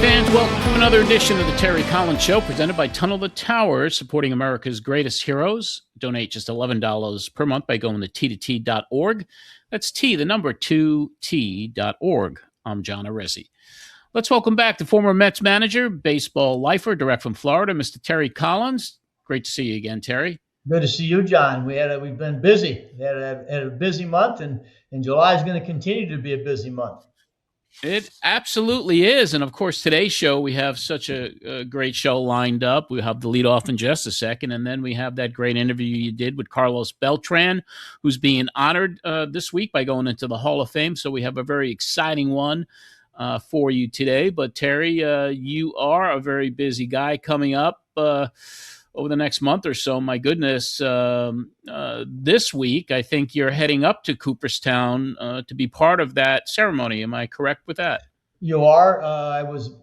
Fans, welcome to another edition of the Terry Collins Show, presented by Tunnel the Towers, supporting America's greatest heroes. Donate just $11 per month by going to t2t.org. That's T, the number 2t.org. I'm John Arezzi. Let's welcome back the former Mets manager, baseball lifer, direct from Florida, Mr. Terry Collins. Great to see you again, Terry. Good to see you, John. We've been busy. We had a busy month, and July is going to continue to be a busy month. It absolutely is. And of course, today's show, we have such a great show lined up. We'll have the lead off in just a second. And then we have that great interview you did with Carlos Beltran, who's being honored this week by going into the Hall of Fame. So we have a very exciting one for you today. But Terry, you are a very busy guy coming up over the next month or so. My goodness, this week, I think you're heading up to Cooperstown to be part of that ceremony. Am I correct with that? You are.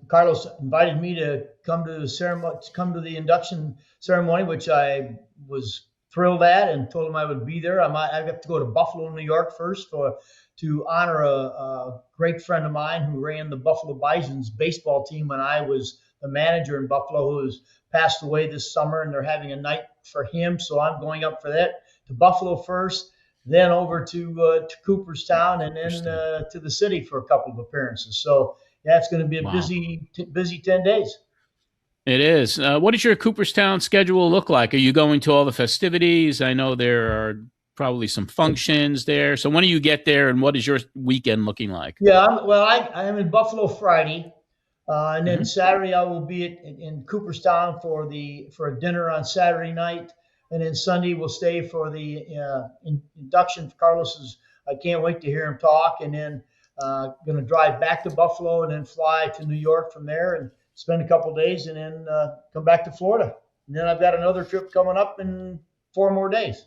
Carlos invited me to come to the ceremony, to come to the induction ceremony, which I was thrilled at, and told him I would be there. I have to go to Buffalo, New York first to honor a great friend of mine who ran the Buffalo Bison's baseball team when I was the manager in Buffalo, who has passed away this summer, and they're having a night for him. So I'm going up for that, to Buffalo first, then over to Cooperstown, and then to the city for a couple of appearances. So yeah, it's going to be a busy 10 days. It is. What does your Cooperstown schedule look like? Are you going to all the festivities? I know there are probably some functions there. So when do you get there, and what is your weekend looking like? Yeah, I am in Buffalo Friday. And then Saturday I will be in Cooperstown for a dinner on Saturday night, and then Sunday we'll stay for the induction for Carlos's. I can't wait to hear him talk, and then going to drive back to Buffalo and then fly to New York from there and spend a couple of days, and then come back to Florida. And then I've got another trip coming up in 4 more days.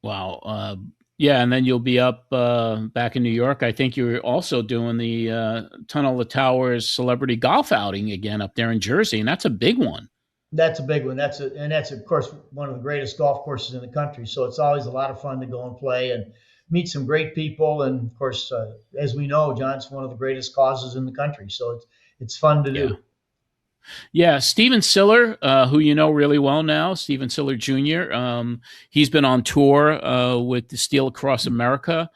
Wow. Yeah, and then you'll be up back in New York. I think you're also doing the Tunnel the Towers celebrity golf outing again up there in Jersey, and that's a big one. That's a big one. That's of course one of the greatest golf courses in the country. So it's always a lot of fun to go and play and meet some great people. And of course, as we know, John, it's one of the greatest causes in the country. So it's fun to do. Yeah, Steven Siller, who you know really well now, Steven Siller Jr., he's been on tour with the Steel Across America,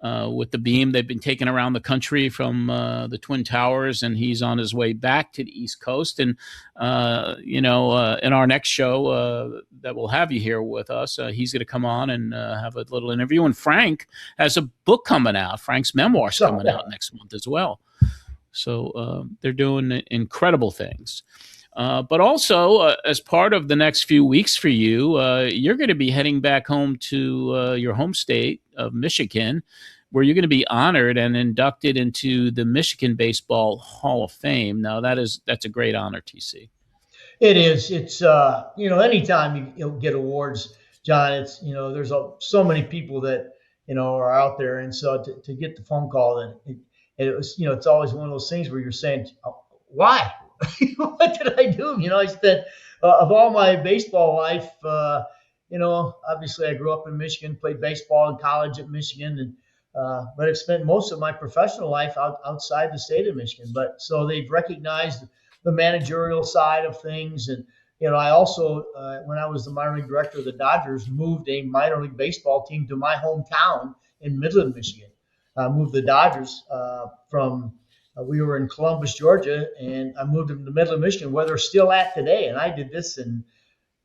with the beam. They've been taken around the country from the Twin Towers, and he's on his way back to the East Coast. And, in our next show that we'll have you here with us, he's going to come on and have a little interview. And Frank has a book coming out. Frank's memoir's coming out next month as well. So they're doing incredible things. But also, as part of the next few weeks for you, you're going to be heading back home to your home state of Michigan, where you're going to be honored and inducted into the Michigan Baseball Hall of Fame. Now, that's a great honor, TC. It is. It's, anytime you get awards, John, it's, there's so many people that, are out there. And so to get the phone call, it was, it's always one of those things where you're saying, why? What did I do? I spent, of all my baseball life, obviously I grew up in Michigan, played baseball in college at Michigan, but I've spent most of my professional life outside the state of Michigan. But so they've recognized the managerial side of things. And, I also, when I was the minor league director of the Dodgers, moved a minor league baseball team to my hometown in Midland, Michigan. Moved the Dodgers from we were in Columbus, Georgia, and I moved them to Midland, Michigan, where they're still at today. And I did this in,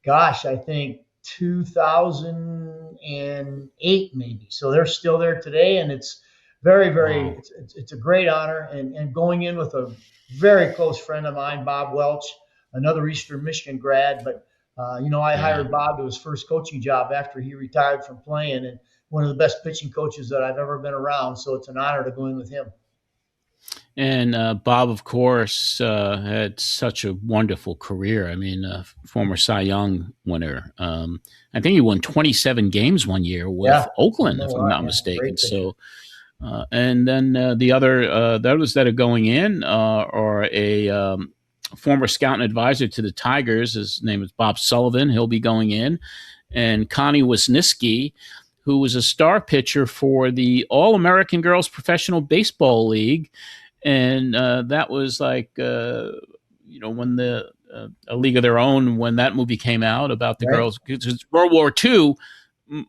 I think 2008 maybe. So they're still there today, and it's very, very, it's a great honor. And going in with a very close friend of mine, Bob Welch, another Eastern Michigan grad. But, I hired Bob to his first coaching job after he retired from playing, and one of the best pitching coaches that I've ever been around. So it's an honor to go in with him. And Bob, of course, had such a wonderful career. I mean, former Cy Young winner. I think he won 27 games one year with Oakland, if I'm not mistaken. So, and then the others that are going in are a former scout and advisor to the Tigers. His name is Bob Sullivan. He'll be going in. And Connie Wisniewski, who was a star pitcher for the All-American Girls Professional Baseball League. and that was like when the A League of Their Own, when that movie came out about the Right. girls. Because World War II,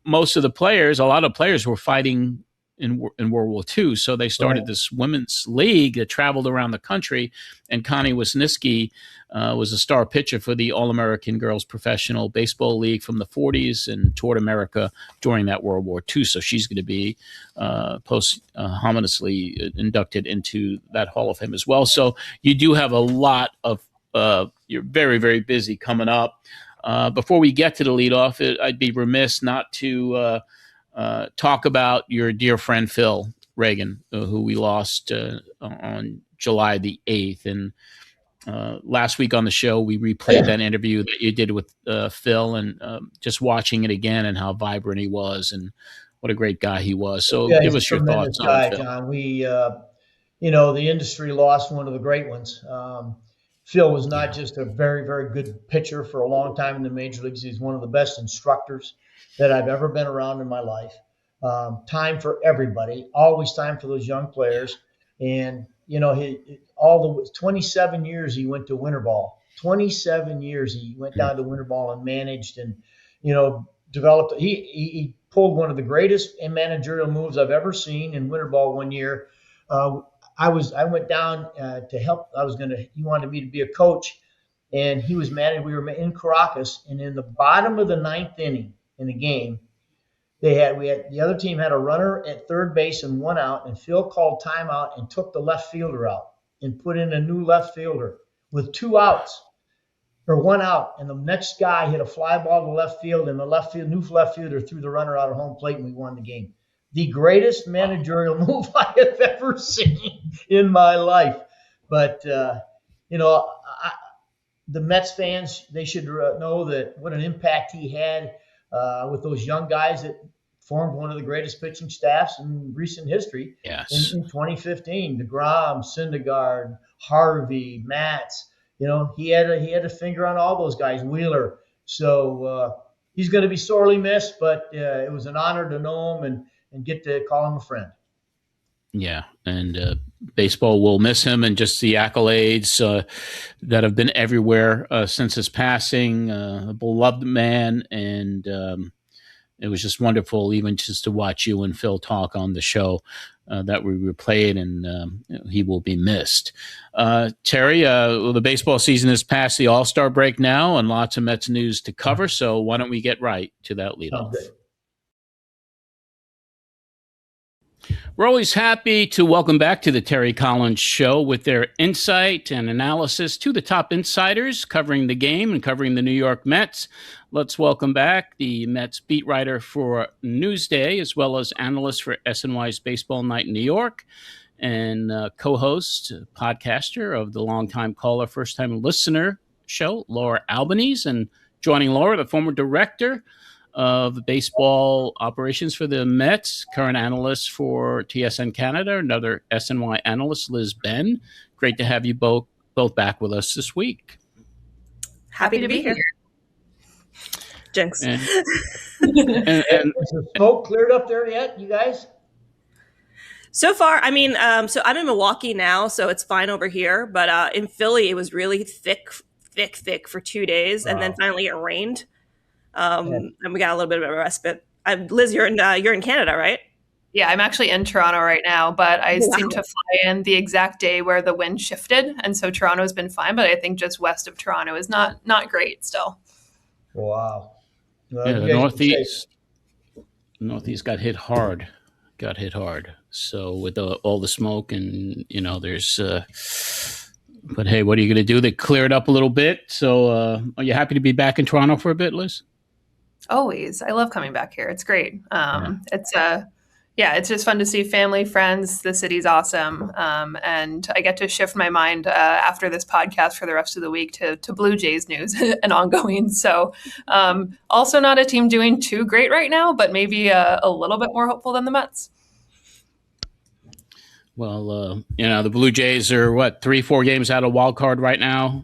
most of the players, a lot of players were fighting in World War II. So they started this women's league that traveled around the country, and Connie Wisniewski was a star pitcher for the All-American Girls Professional Baseball League from the 40s and toured America during that World War II. So she's going to be posthumously inducted into that Hall of Fame as well. So you do have a lot of you're very, very busy coming up. Before we get to the leadoff, I'd be remiss not to talk about your dear friend Phil Regan, who we lost on July the 8th. And last week on the show, we replayed that interview that you did with Phil, and just watching it again and how vibrant he was and what a great guy he was. So give us your thoughts on Phil. John. We, the industry lost one of the great ones. Phil was not just a very, very good pitcher for a long time in the major leagues. He's one of the best instructors that I've ever been around in my life. Time for everybody, always time for those young players. And, 27 years he went to winter ball. 27 years he went down to winter ball and managed and, developed. He pulled one of the greatest managerial moves I've ever seen in winter ball one year. I went down to help. He wanted me to be a coach, and he was mad. We were in Caracas, and in the bottom of the ninth inning in the game, the other team had a runner at third base and one out, and Phil called timeout and took the left fielder out and put in a new left fielder with one out, and the next guy hit a fly ball to left field, and the new left fielder threw the runner out of home plate, and we won the game. The greatest managerial move I have ever seen in my life. But, the Mets fans, they should know that what an impact he had with those young guys that formed one of the greatest pitching staffs in recent history. Yes. In 2015, DeGrom, Syndergaard, Harvey, Matz. He had a finger on all those guys, Wheeler. So he's going to be sorely missed, but it was an honor to know him and get to call him a friend. Yeah, and baseball will miss him, and just the accolades that have been everywhere since his passing. A beloved man, and it was just wonderful, even just to watch you and Phil talk on the show that we replayed, and he will be missed. Terry, the baseball season is past the All-Star break now, and lots of Mets news to cover, so why don't we get right to that leadoff? We're always happy to welcome back to the Terry Collins Show with their insight and analysis to the top insiders covering the game and covering the New York Mets. Let's welcome back the Mets beat writer for Newsday, as well as analyst for SNY's Baseball Night in New York, and co-host, podcaster of the longtime caller, first-time listener show, Laura Albanese. And joining Laura, the former director of baseball operations for the Mets, current analyst for TSN Canada, another SNY analyst, Liz Benn. Great to have you both back with us this week. Happy to be here. Jinx. Is the smoke cleared up there yet, you guys? So far, so I'm in Milwaukee now, so it's fine over here. But in Philly, it was really thick for 2 days, and then finally it rained. And we got a little bit of a respite. Liz, you're in Canada, right? Yeah, I'm actually in Toronto right now, but I seem to fly in the exact day where the wind shifted, and so Toronto's been fine. But I think just west of Toronto is not great still. Wow. Well, yeah, the Northeast got hit hard. So with all the smoke, and there's. But hey, what are you going to do? They cleared up a little bit. So are you happy to be back in Toronto for a bit, Liz? Always. I love coming back here. It's great. It's just fun to see family, friends. The city's awesome. And I get to shift my mind after this podcast for the rest of the week to Blue Jays news and ongoing. So also not a team doing too great right now, but maybe a little bit more hopeful than the Mets. Well, the Blue Jays are 3-4 games out of wild card right now.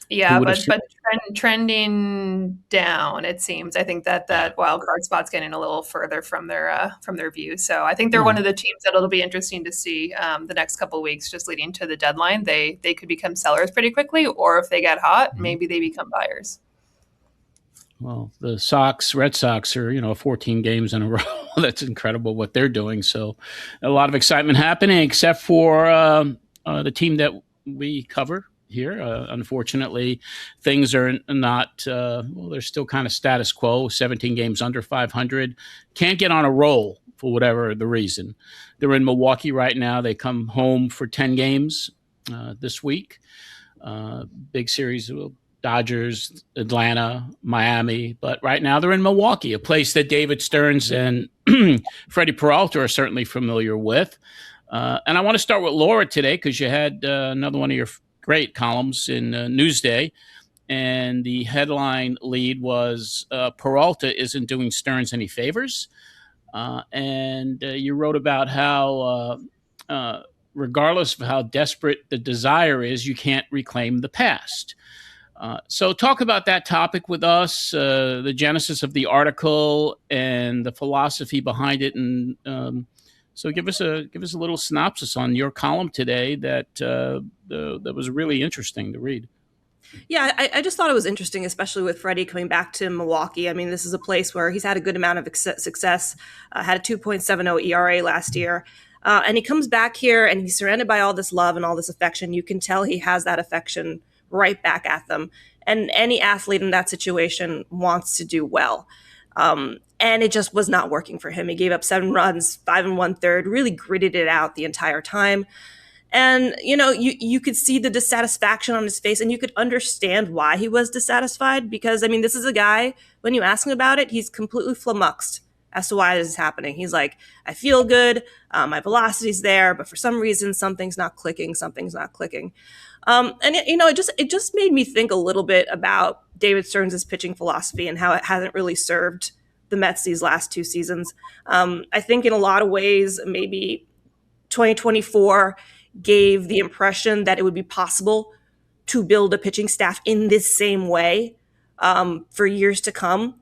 Yeah, but trending down, it seems. I think that wild card spot's getting a little further from their view. So I think they're one of the teams that it'll be interesting to see the next couple of weeks, just leading to the deadline. They could become sellers pretty quickly, or if they get hot, maybe they become buyers. Well, the Red Sox are 14 games in a row. That's incredible what they're doing. So a lot of excitement happening, except for the team that we cover here. Unfortunately, things are not, they're still kind of status quo, 17 games under 500. Can't get on a roll for whatever the reason. They're in Milwaukee right now. They come home for 10 games this week. Big series of Dodgers, Atlanta, Miami. But right now they're in Milwaukee, a place that David Stearns and Freddie Peralta are certainly familiar with. And I want to start with Laura today because you had another one of your great columns in Newsday, and the headline lead was Peralta isn't doing Stearns any favors. And you wrote about how regardless of how desperate the desire is, you can't reclaim the past. So talk about that topic with us, the genesis of the article and the philosophy behind it. And so give us a little synopsis on your column today that was really interesting to read. Yeah, I just thought it was interesting, especially with Freddie coming back to Milwaukee. I mean, this is a place where he's had a good amount of success, had a 2.70 ERA last year. And he comes back here and he's surrounded by all this love and all this affection. You can tell he has that affection right back at them. And any athlete in that situation wants to do well. And it just was not working for him. He gave up 7 runs, 5 1/3, really gritted it out the entire time. And, you could see the dissatisfaction on his face, and you could understand why he was dissatisfied because, I mean, this is a guy, when you ask him about it, he's completely flummoxed as to why this is happening. He's like, I feel good, my velocity's there, but for some reason, something's not clicking. And it just made me think a little bit about David Stearns' pitching philosophy and how it hasn't really served the Mets these last 2 seasons. I think in a lot of ways, maybe 2024 gave the impression that it would be possible to build a pitching staff in this same way for years to come.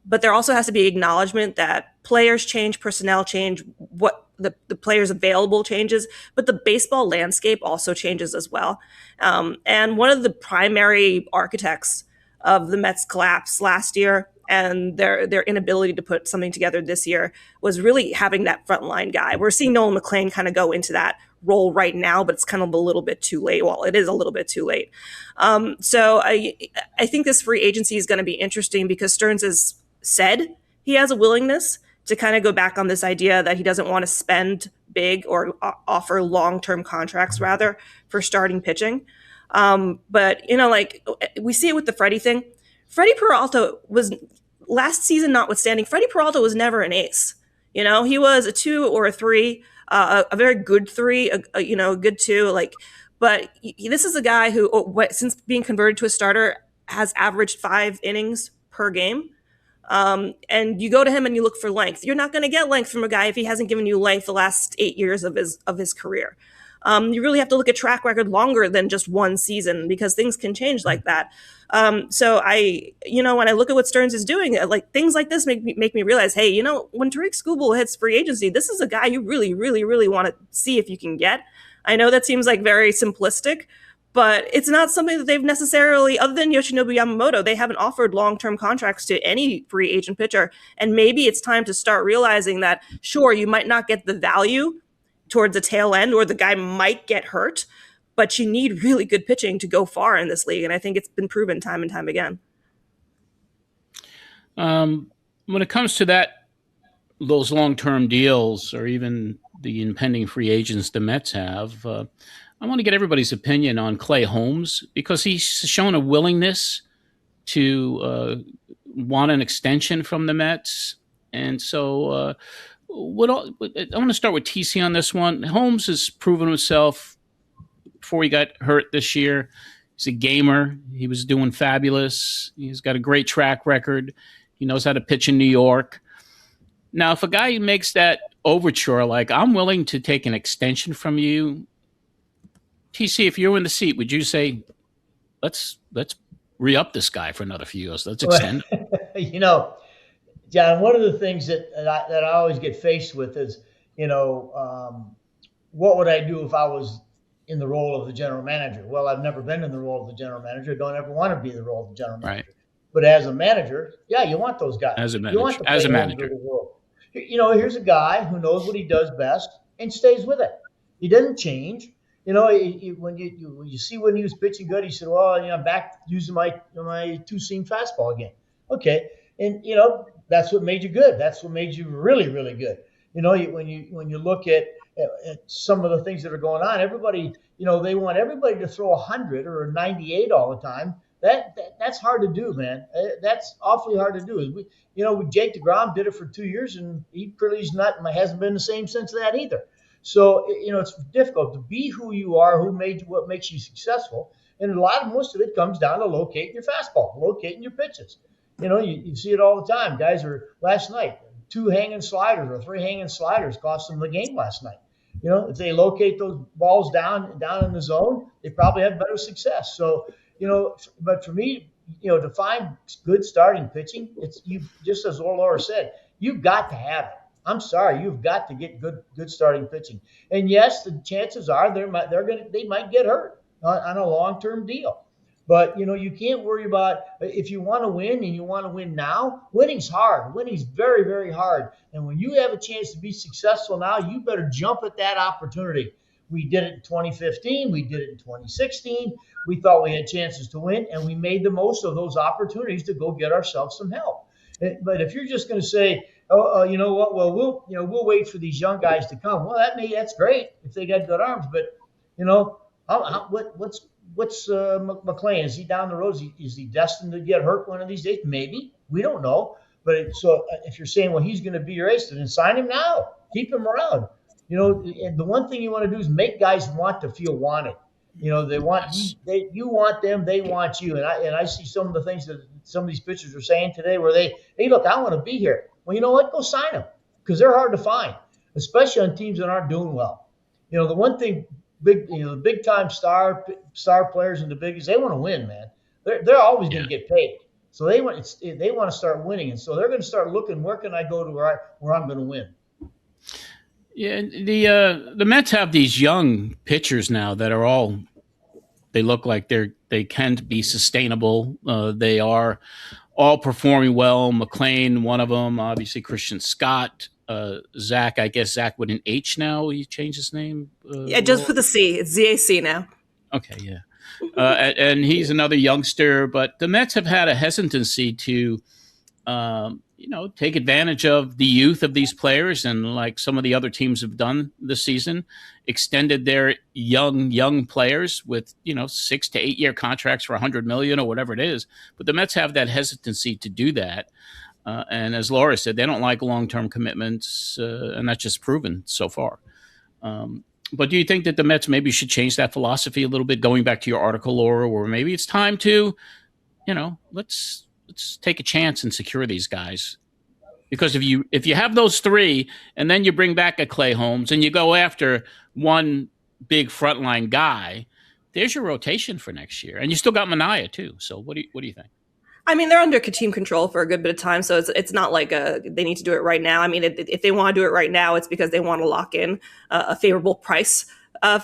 But there also has to be acknowledgement that players change, personnel change, what the players available changes, but the baseball landscape also changes as well. And one of the primary architects of the Mets collapse last year and their inability to put something together this year was really having that frontline guy. We're seeing Nolan McLean kind of go into that role right now, but it's kind of a little bit too late. Well, it is a little bit too late. So I think this free agency is going to be interesting because Stearns has said he has a willingness to kind of go back on this idea that he doesn't want to spend big or offer long-term contracts rather for starting pitching. But, we see it with the Freddie thing. Freddie Peralta was, last season notwithstanding, Freddie Peralta was never an ace. He was a 2 or a 3, a very good 3, a good 2. But this is a guy who, since being converted to a starter, has averaged 5 innings per game. And you go to him and you look for length. You're not going to get length from a guy if he hasn't given you length the last 8 years of his career. You really have to look at track record longer than just 1 season because things can change like that. So when I look at what Stearns is doing, things like this make me realize, hey, when Tariq Skubal hits free agency, this is a guy you really, really, really want to see if you can get. I know that seems like very simplistic, but it's not something that they've necessarily, other than Yoshinobu Yamamoto, they haven't offered long-term contracts to any free agent pitcher. And maybe it's time to start realizing that, sure, you might not get the value towards the tail end, or the guy might get hurt, but you need really good pitching to go far in this league. And I think it's been proven time and time again. When it comes to those long-term deals, or even the impending free agents the Mets have, I want to get everybody's opinion on Clay Holmes because he's shown a willingness to want an extension from the Mets. And so I want to start with TC on this one. Holmes has proven himself before he got hurt this year. He's a gamer. He was doing fabulous. He's got a great track record. He knows how to pitch in New York. Now, if a guy makes that overture, like, I'm willing to take an extension from you, TC, if you're in the seat, would you say, let's re-up this guy for another few years. Let's extend. You know, John, one of the things that I always get faced with is, what would I do if I was in the role of the general manager? Well, I've never been in the role of the general manager. Don't ever want to be in the role of the general manager. Right. But as a manager, yeah, you want those guys. As a manager. You want to play over the world. Here's a guy who knows what he does best and stays with it. He doesn't change. When you see when he was pitching good, he said, "Well, I'm back using my two-seam fastball again." Okay, and that's what made you good. That's what made you really, really good. When you look at some of the things that are going on, everybody, they want everybody to throw 100 or 98 all the time. That's hard to do, man. That's awfully hard to do. Jake DeGrom did it for 2 years, and he really hasn't been the same since that either. So, it's difficult to be who you are, what makes you successful. And most of it comes down to locating your fastball, locating your pitches. You see it all the time. Guys last night, 2 hanging sliders or 3 hanging sliders cost them the game last night. If they locate those balls down in the zone, they probably have better success. So, but for me, to find good starting pitching, it's just as Laura said, you've got to have it. I'm sorry, you've got to get good starting pitching. And yes, the chances are they might get hurt on a long-term deal. But you can't worry about if you want to win and you want to win now. Winning's hard. Winning's very, very hard. And when you have a chance to be successful now, you better jump at that opportunity. We did it in 2015. We did it in 2016. We thought we had chances to win, and we made the most of those opportunities to go get ourselves some help. But if you're just going to say, you know what? Well, we'll wait for these young guys to come. Well, that's great if they got good arms. But what's McLean? Is he down the road? Is he destined to get hurt one of these days? Maybe. We don't know. But so if you're saying, well, he's going to be your ace, then sign him now. Keep him around. And the one thing you want to do is make guys want to feel wanted. They want you want them, they want you. And I see some of the things that some of these pitchers are saying today where hey, look, I want to be here. Well, you know what? Go sign them because they're hard to find, especially on teams that aren't doing well. The one thing, the big time star players and the biggest, they want to win, man. They're always going to get paid. So they want to start winning, and so they're going to start looking, where can I go to where I'm going to win. Yeah, the Mets have these young pitchers now that are they look like they can be sustainable. They are all performing well. McLean, one of them, obviously Christian Scott, Zach. I guess Zach with an H now. He changed his name. Yeah, just with a C. It's ZAC now. Okay, yeah. And he's another youngster, but the Mets have had a hesitancy to, take advantage of the youth of these players, and like some of the other teams have done this season, extended their young players with 6 to 8 year contracts for $100 million or whatever it is. But the Mets have that hesitancy to do that, and as Laura said, they don't like long-term commitments, and that's just proven so far. But do you think that the Mets maybe should change that philosophy a little bit, going back to your article, Laura, where maybe it's time to, let's take a chance and secure these guys? Because if you have those 3 and then you bring back a Clay Holmes and you go after one big frontline guy, there's your rotation for next year. And you still got Manaea too. So what do you think? I mean, they're under team control for a good bit of time, so it's not like they need to do it right now. I mean, if they want to do it right now, it's because they want to lock in a favorable price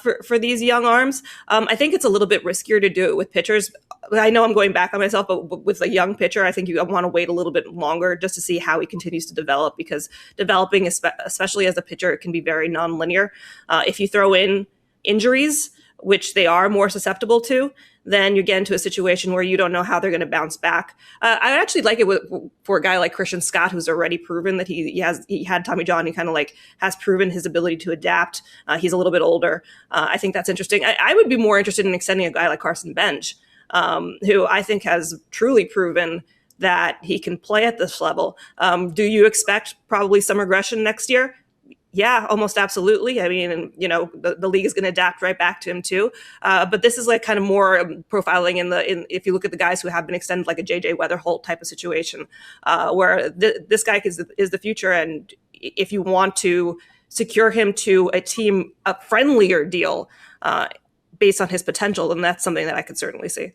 for these young arms. I think it's a little bit riskier to do it with pitchers. I know I'm going back on myself, but with a young pitcher, I think you want to wait a little bit longer just to see how he continues to develop, because developing, especially as a pitcher, it can be very nonlinear. If you throw in injuries, which they are more susceptible to, then you get into a situation where you don't know how they're going to bounce back. I actually like it for a guy like Christian Scott, who's already proven that he had Tommy John. He kind of has proven his ability to adapt. He's a little bit older. I think that's interesting. I would be more interested in extending a guy like Carson Bench, who I think has truly proven that he can play at this level. Do you expect probably some regression next year? Yeah, almost absolutely. I mean, the league is going to adapt right back to him too. But this is kind of more profiling in if you look at the guys who have been extended, like a JJ Weatherholt type of situation, where this guy is the future. And if you want to secure him to a friendlier deal, based on his potential, then that's something that I could certainly see.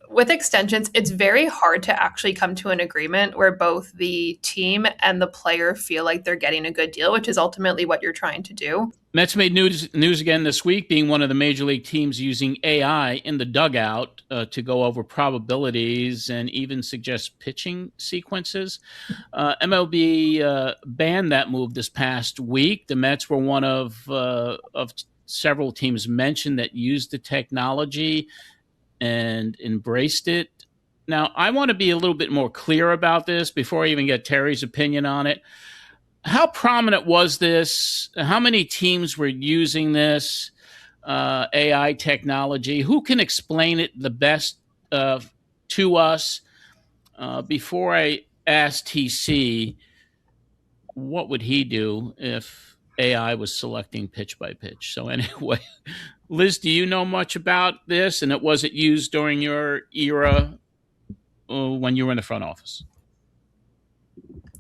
With extensions, it's very hard to actually come to an agreement where both the team and the player feel like they're getting a good deal, which is ultimately what you're trying to do. Mets made news again this week, being one of the major league teams using AI in the dugout to go over probabilities and even suggest pitching sequences. MLB banned that move this past week. The Mets were one of several teams mentioned that used the technology and embraced it. Now, I want to be a little bit more clear about this before I even get Terry's opinion on it. How prominent was this? How many teams were using this AI technology? Who can explain it the best to us? Before I ask TC, what would he do if AI was selecting pitch by pitch? So anyway, Liz, do you know much about this? And was it used during your era when you were in the front office?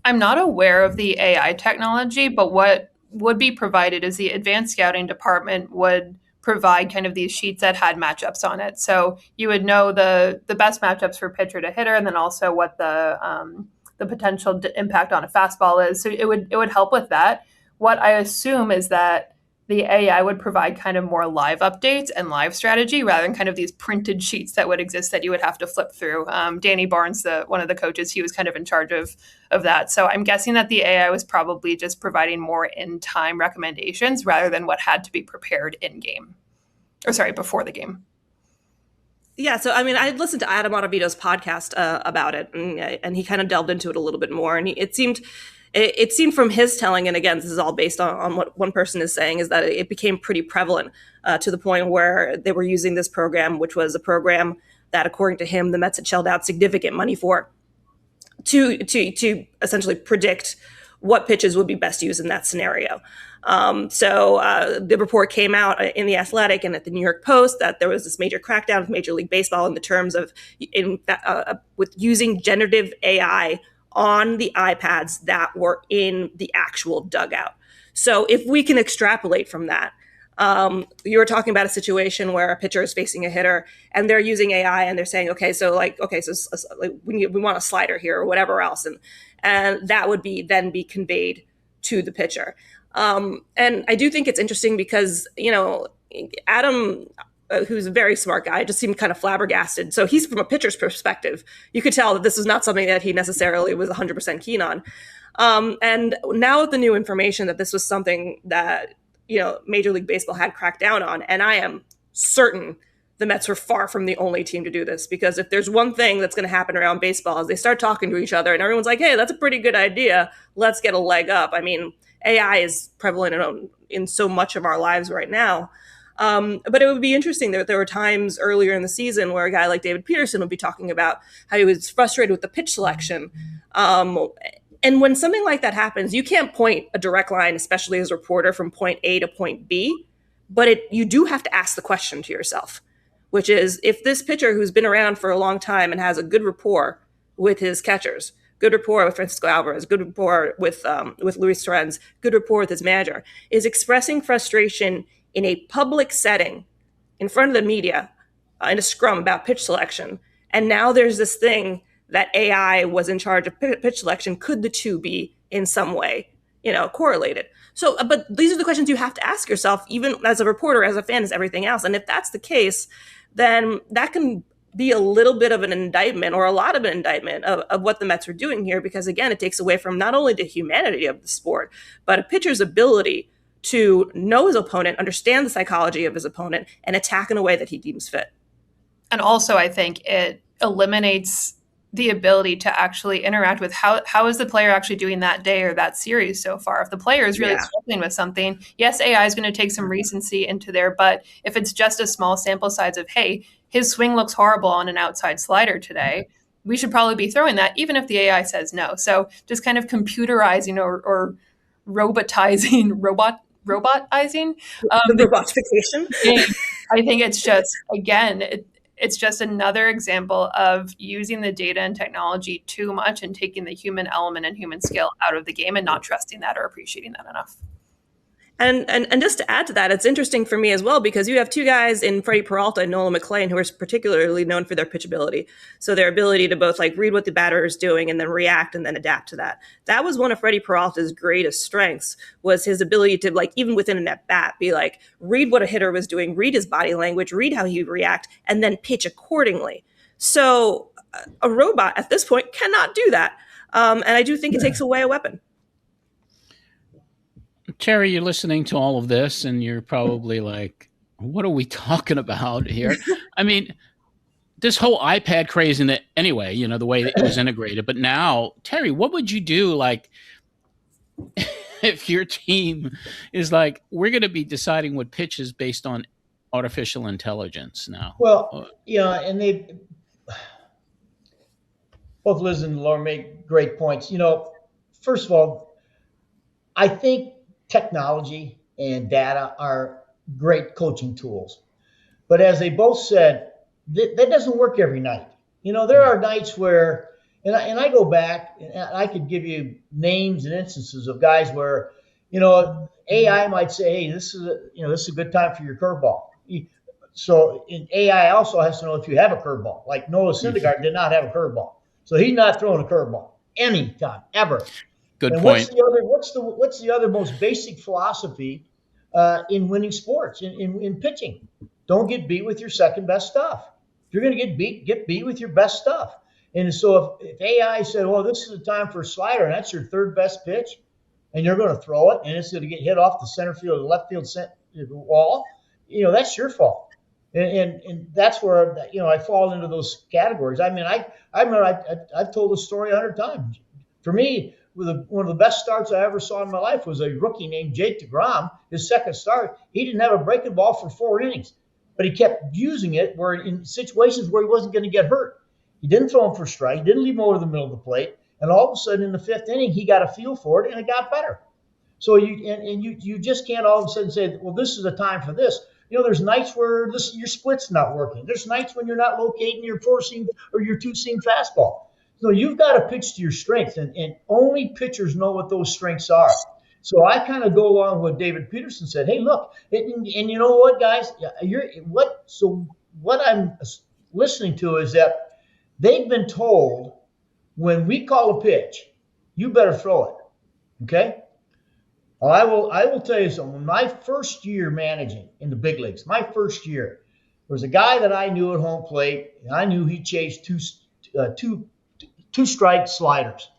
I'm not aware of the AI technology, but what would be provided is the advanced scouting department would provide kind of these sheets that had matchups on it. So you would know the best matchups for pitcher to hitter, and then also what the potential impact on a fastball is. So it would help with that. What I assume is that the AI would provide kind of more live updates and live strategy rather than kind of these printed sheets that would exist that you would have to flip through. Danny Barnes, one of the coaches, he was kind of in charge of that. So I'm guessing that the AI was probably just providing more in-time recommendations rather than what had to be prepared in-game. Before the game. Yeah, so I mean, I listened to Adam Ottavito's podcast about it, and he kind of delved into it a little bit more, and it seemed from his telling, and again, this is all based on what one person is saying, is that it became pretty prevalent to the point where they were using this program, which was a program that, according to him, the Mets had shelled out significant money for to essentially predict what pitches would be best used in that senorio. So the report came out in The Athletic and at the New York Post that there was this major crackdown of Major League Baseball in the terms of with using generative AI on the iPads that were in the actual dugout. So if we can extrapolate from that, you were talking about a situation where a pitcher is facing a hitter and they're using AI and they're saying, so we want a slider here or whatever else. And that would then be conveyed to the pitcher. And I do think it's interesting because, Adam, who's a very smart guy, just seemed kind of flabbergasted. So he's from a pitcher's perspective. You could tell that this is not something that he necessarily was 100% keen on. And now with the new information that this was something that, Major League Baseball had cracked down on, and I am certain the Mets were far from the only team to do this, because if there's one thing that's going to happen around baseball is they start talking to each other and everyone's like, hey, that's a pretty good idea. Let's get a leg up. I mean, AI is prevalent in so much of our lives right now. But it would be interesting that there were times earlier in the season where a guy like David Peterson would be talking about how he was frustrated with the pitch selection. And when something like that happens, you can't point a direct line, especially as a reporter, from point A to point B. But you do have to ask the question to yourself, which is, if this pitcher who's been around for a long time and has a good rapport with his catchers, good rapport with Francisco Alvarez, good rapport with Luis Torrens, good rapport with his manager, is expressing frustration in a public setting in front of the media in a scrum about pitch selection. And now there's this thing that AI was in charge of pitch selection. Could the two be in some way, correlated? So, but these are the questions you have to ask yourself, even as a reporter, as a fan, as everything else. And if that's the case, then that can be a little bit of an indictment, or a lot of an indictment of what the Mets are doing here, because again, it takes away from not only the humanity of the sport, but a pitcher's ability to know his opponent, understand the psychology of his opponent, and attack in a way that he deems fit. And also, I think it eliminates the ability to actually interact with how is the player actually doing that day or that series so far. If the player is really struggling with something, yes, AI is going to take some recency into there, but if it's just a small sample size of, hey, his swing looks horrible on an outside slider today, we should probably be throwing that, even if the AI says no. So just kind of computerizing or robotizing. The robotification. I think it's just, again, it's just another example of using the data and technology too much and taking the human element and human skill out of the game and not trusting that or appreciating that enough. And just to add to that, it's interesting for me as well, because you have two guys in Freddie Peralta and Nolan McClain who are particularly known for their pitchability. So their ability to both like read what the batter is doing and then react and then adapt to that. That was one of Freddie Peralta's greatest strengths, was his ability to, like, even within an at bat, be like, read what a hitter was doing, read his body language, read how he would react, and then pitch accordingly. So a robot at this point cannot do that. And I do think it takes away a weapon. Terry, you're listening to all of this and you're probably like, what are we talking about here? I mean, this whole iPad craze in it anyway, you know, the way that it was integrated. But now, Terry, what would you do, like, if your team is like, we're going to be deciding what pitches based on artificial intelligence now? Well, and they both Liz and Laura make great points. First of all, I think technology and data are great coaching tools. But as they both said, that doesn't work every night. There are nights where, and I go back, and I could give you names and instances of guys where, AI might say, hey, this is a good time for your curveball. So AI also has to know if you have a curveball. Like Noah Syndergaard did not have a curveball. So he's not throwing a curveball anytime, ever. Good and point. What's the other most basic philosophy in winning sports, in pitching? Don't get beat with your second best stuff. If you're going to get beat with your best stuff. And so if AI said, well, this is the time for a slider, and that's your third best pitch, and you're going to throw it, and it's going to get hit off the center field or left field wall, that's your fault. And that's where I fall into those categories. I mean, I remember I've told this story 100 times. For me, one of the best starts I ever saw in my life was a rookie named Jake DeGrom. His second start, he didn't have a breaking ball for 4 innings, but he kept using it where in situations where he wasn't going to get hurt. He didn't throw him for strike, he didn't leave him over the middle of the plate, and all of a sudden in the 5th inning he got a feel for it and it got better. So you just can't all of a sudden say, well, this is the time for this. There's nights where your split's not working. There's nights when you're not locating your 4-seam or your 2-seam fastball. So you've got to pitch to your strengths, and only pitchers know what those strengths are. So I kind of go along with what David Peterson said. Hey, look, and you know what, guys? What I'm listening to is that they've been told when we call a pitch, you better throw it. Okay? Well, I will tell you something. My first year managing in the big leagues, my first year, there was a guy that I knew at home plate, and I knew he chased two strike sliders.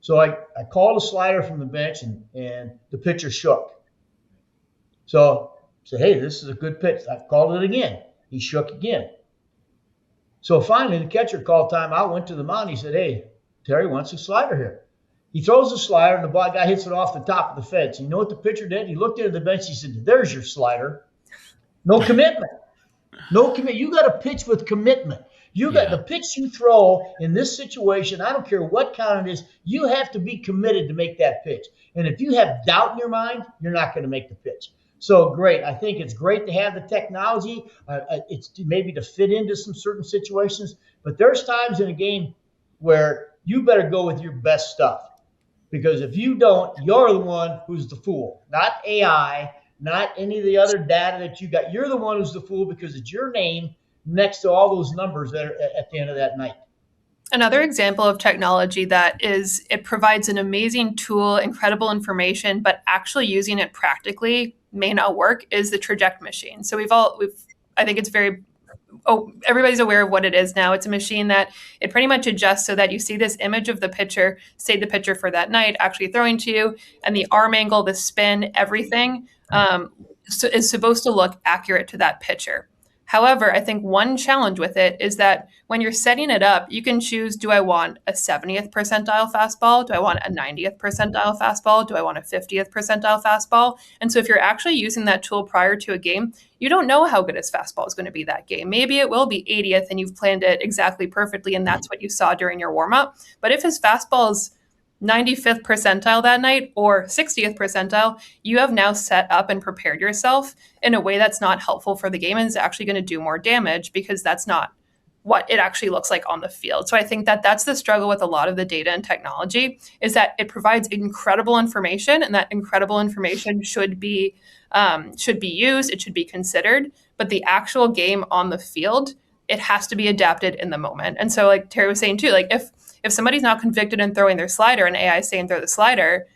So I called a slider from the bench, and the pitcher shook. So I said, hey, this is a good pitch. I called it again. He shook again. So finally, the catcher called timeout, went to the mound. He said, hey, Terry wants a slider here. He throws the slider, and the guy hits it off the top of the fence. You know what the pitcher did? He looked into the bench. He said, there's your slider. No commitment. No commitment. You got to pitch with commitment. You got the pitch you throw in this situation. I don't care what count it is. You have to be committed to make that pitch. And if you have doubt in your mind, you're not going to make the pitch. So great. I think it's great to have the technology. It's maybe to fit into some certain situations. But there's times in a game where you better go with your best stuff. Because if you don't, you're the one who's the fool. Not AI, not any of the other data that you got. You're the one who's the fool because it's your name next to all those numbers that are at the end of that night. Another example of technology that it provides an amazing tool, incredible information, but actually using it practically may not work is the traject machine. So I think it's everybody's aware of what it is now. It's a machine that it pretty much adjusts so that you see this image of the pitcher, say the pitcher for that night actually throwing to you, and the arm angle, the spin, everything is supposed to look accurate to that pitcher. However, I think one challenge with it is that when you're setting it up, you can choose, do I want a 70th percentile fastball? Do I want a 90th percentile fastball? Do I want a 50th percentile fastball? And so if you're actually using that tool prior to a game, you don't know how good his fastball is going to be that game. Maybe it will be 80th and you've planned it exactly perfectly and that's what you saw during your warm-up. But if his fastball is 95th percentile that night or 60th percentile, you have now set up and prepared yourself in a way that's not helpful for the game and is actually going to do more damage because that's not what it actually looks like on the field. So I think that that's the struggle with a lot of the data and technology, is that it provides incredible information, and that incredible information should be used, it should be considered, but the actual game on the field, it has to be adapted in the moment. And so like Terry was saying too, like if somebody's not convicted in throwing their slider and AI is saying throw the slider,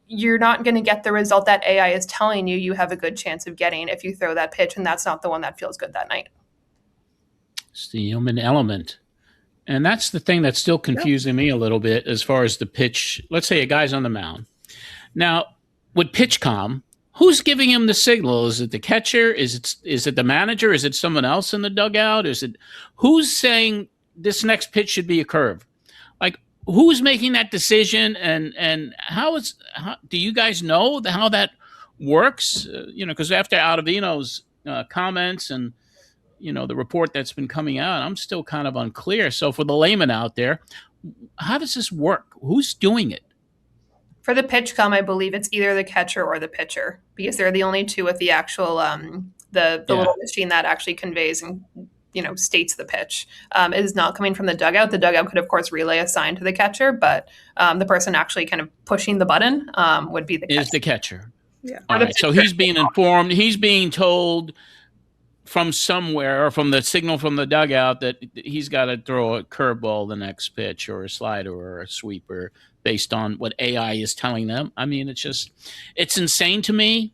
you're not going to get the result that AI is telling you have a good chance of getting if you throw that pitch and that's not the one that feels good that night. It's the human element. And that's the thing that's still confusing me a little bit as far as the pitch. Let's say a guy's on the mound. Now, with PitchCom, who's giving him the signal? Is it the catcher? Is it the manager? Is it someone else in the dugout? Who's saying this next pitch should be a curve? Like, who's making that decision? And how do you guys know how that works? Because after Ottavino's comments and the report that's been coming out, I'm still kind of unclear. So for the layman out there, how does this work? Who's doing it? For the PitchCom, I believe it's either the catcher or the pitcher, because they're the only two with the actual the little machine that actually conveys and states the pitch. It is not coming from the dugout. The dugout could, of course, relay a sign to the catcher, but the person actually kind of pushing the button would be the catcher. Is the catcher. Yeah. All right. So he's being informed. He's being told from somewhere, or from the signal from the dugout, that he's got to throw a curveball the next pitch, or a slider, or a sweeper, based on what AI is telling them. I mean, it's insane to me.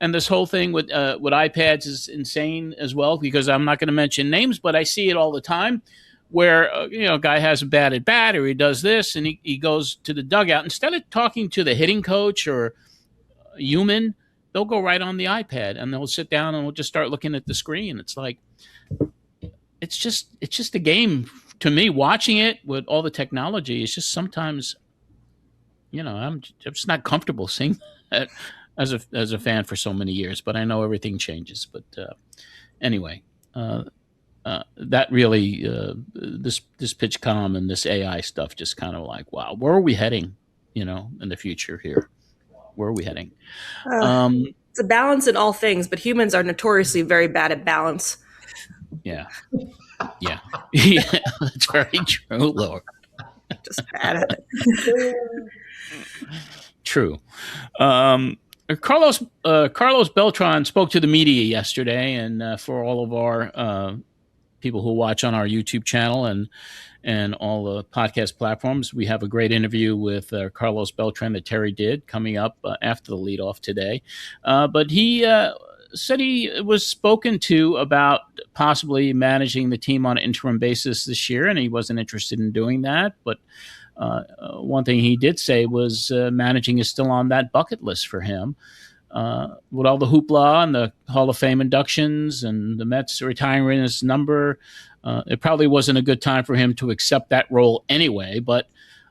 And this whole thing with iPads is insane as well, because I'm not going to mention names, but I see it all the time where, a guy has a bad at bat, or he does this, and he goes to the dugout. Instead of talking to the hitting coach or a human, they'll go right on the iPad and they'll sit down and we'll just start looking at the screen. It's like, it's just a game to me. Watching it with all the technology, it's just sometimes, I'm just not comfortable seeing that as a fan for so many years. But I know everything changes. But anyway, that really this PitchCom and this AI stuff just kind of like, wow, where are we heading? In the future here. Where are we heading? It's a balance in all things, but humans are notoriously very bad at balance. Yeah. That's very true, Laura. Just bad at it. True. Carlos Beltran spoke to the media yesterday, and for all of our people who watch on our YouTube channel and all the podcast platforms, we have a great interview with Carlos Beltran that Terry did coming up after the leadoff today. But he said he was spoken to about possibly managing the team on an interim basis this year, and he wasn't interested in doing that. But one thing he did say was managing is still on that bucket list for him. With all the hoopla and the Hall of Fame inductions and the Mets retiring his number, it probably wasn't a good time for him to accept that role anyway. But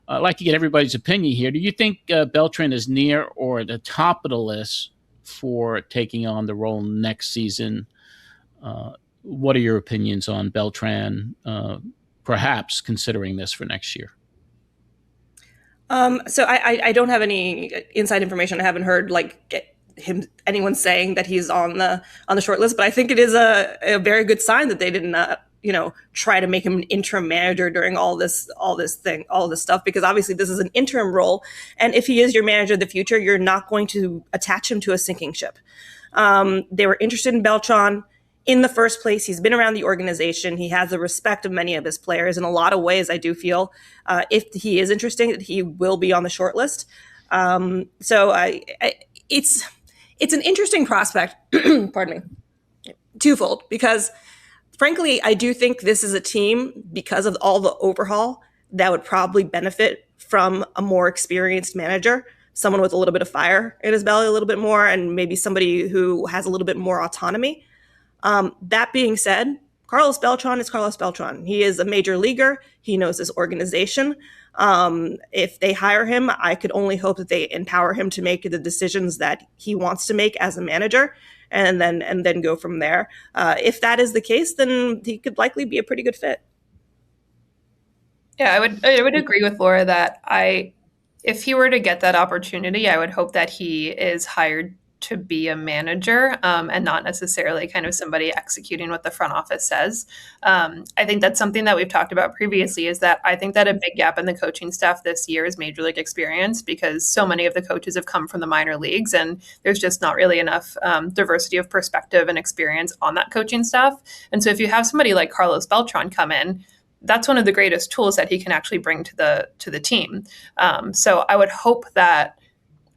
I'd like to get everybody's opinion here. Do you think Beltran is near or at the top of the list for taking on the role next season? What are your opinions on Beltran perhaps considering this for next year? So I don't have any inside information. I haven't heard anyone saying that he's on the short list, but I think it is a very good sign that they didn't try to make him an interim manager during all this stuff, because obviously this is an interim role, and if he is your manager of the future, you're not going to attach him to a sinking ship. They were interested in Beltran in the first place. He's been around the organization. He has the respect of many of his players. In a lot of ways, I do feel if he is interesting, that he will be on the short list. It's an interesting prospect, pardon me, twofold, because frankly, I do think this is a team, because of all the overhaul, that would probably benefit from a more experienced manager, someone with a little bit of fire in his belly, a little bit more, and maybe somebody who has a little bit more autonomy. That being said, Carlos Beltran is Carlos Beltran. He is a major leaguer. He knows this organization. If they hire him, I could only hope that they empower him to make the decisions that he wants to make as a manager, and then go from there. If that is the case, then he could likely be a pretty good fit. Yeah, I would agree with Laura that if he were to get that opportunity, I would hope that he is hired to be a manager and not necessarily kind of somebody executing what the front office says. I think that's something that we've talked about previously, is that I think that a big gap in the coaching staff this year is major league experience, because so many of the coaches have come from the minor leagues, and there's just not really enough diversity of perspective and experience on that coaching staff. And so if you have somebody like Carlos Beltran come in, that's one of the greatest tools that he can actually bring to the team. So I would hope that,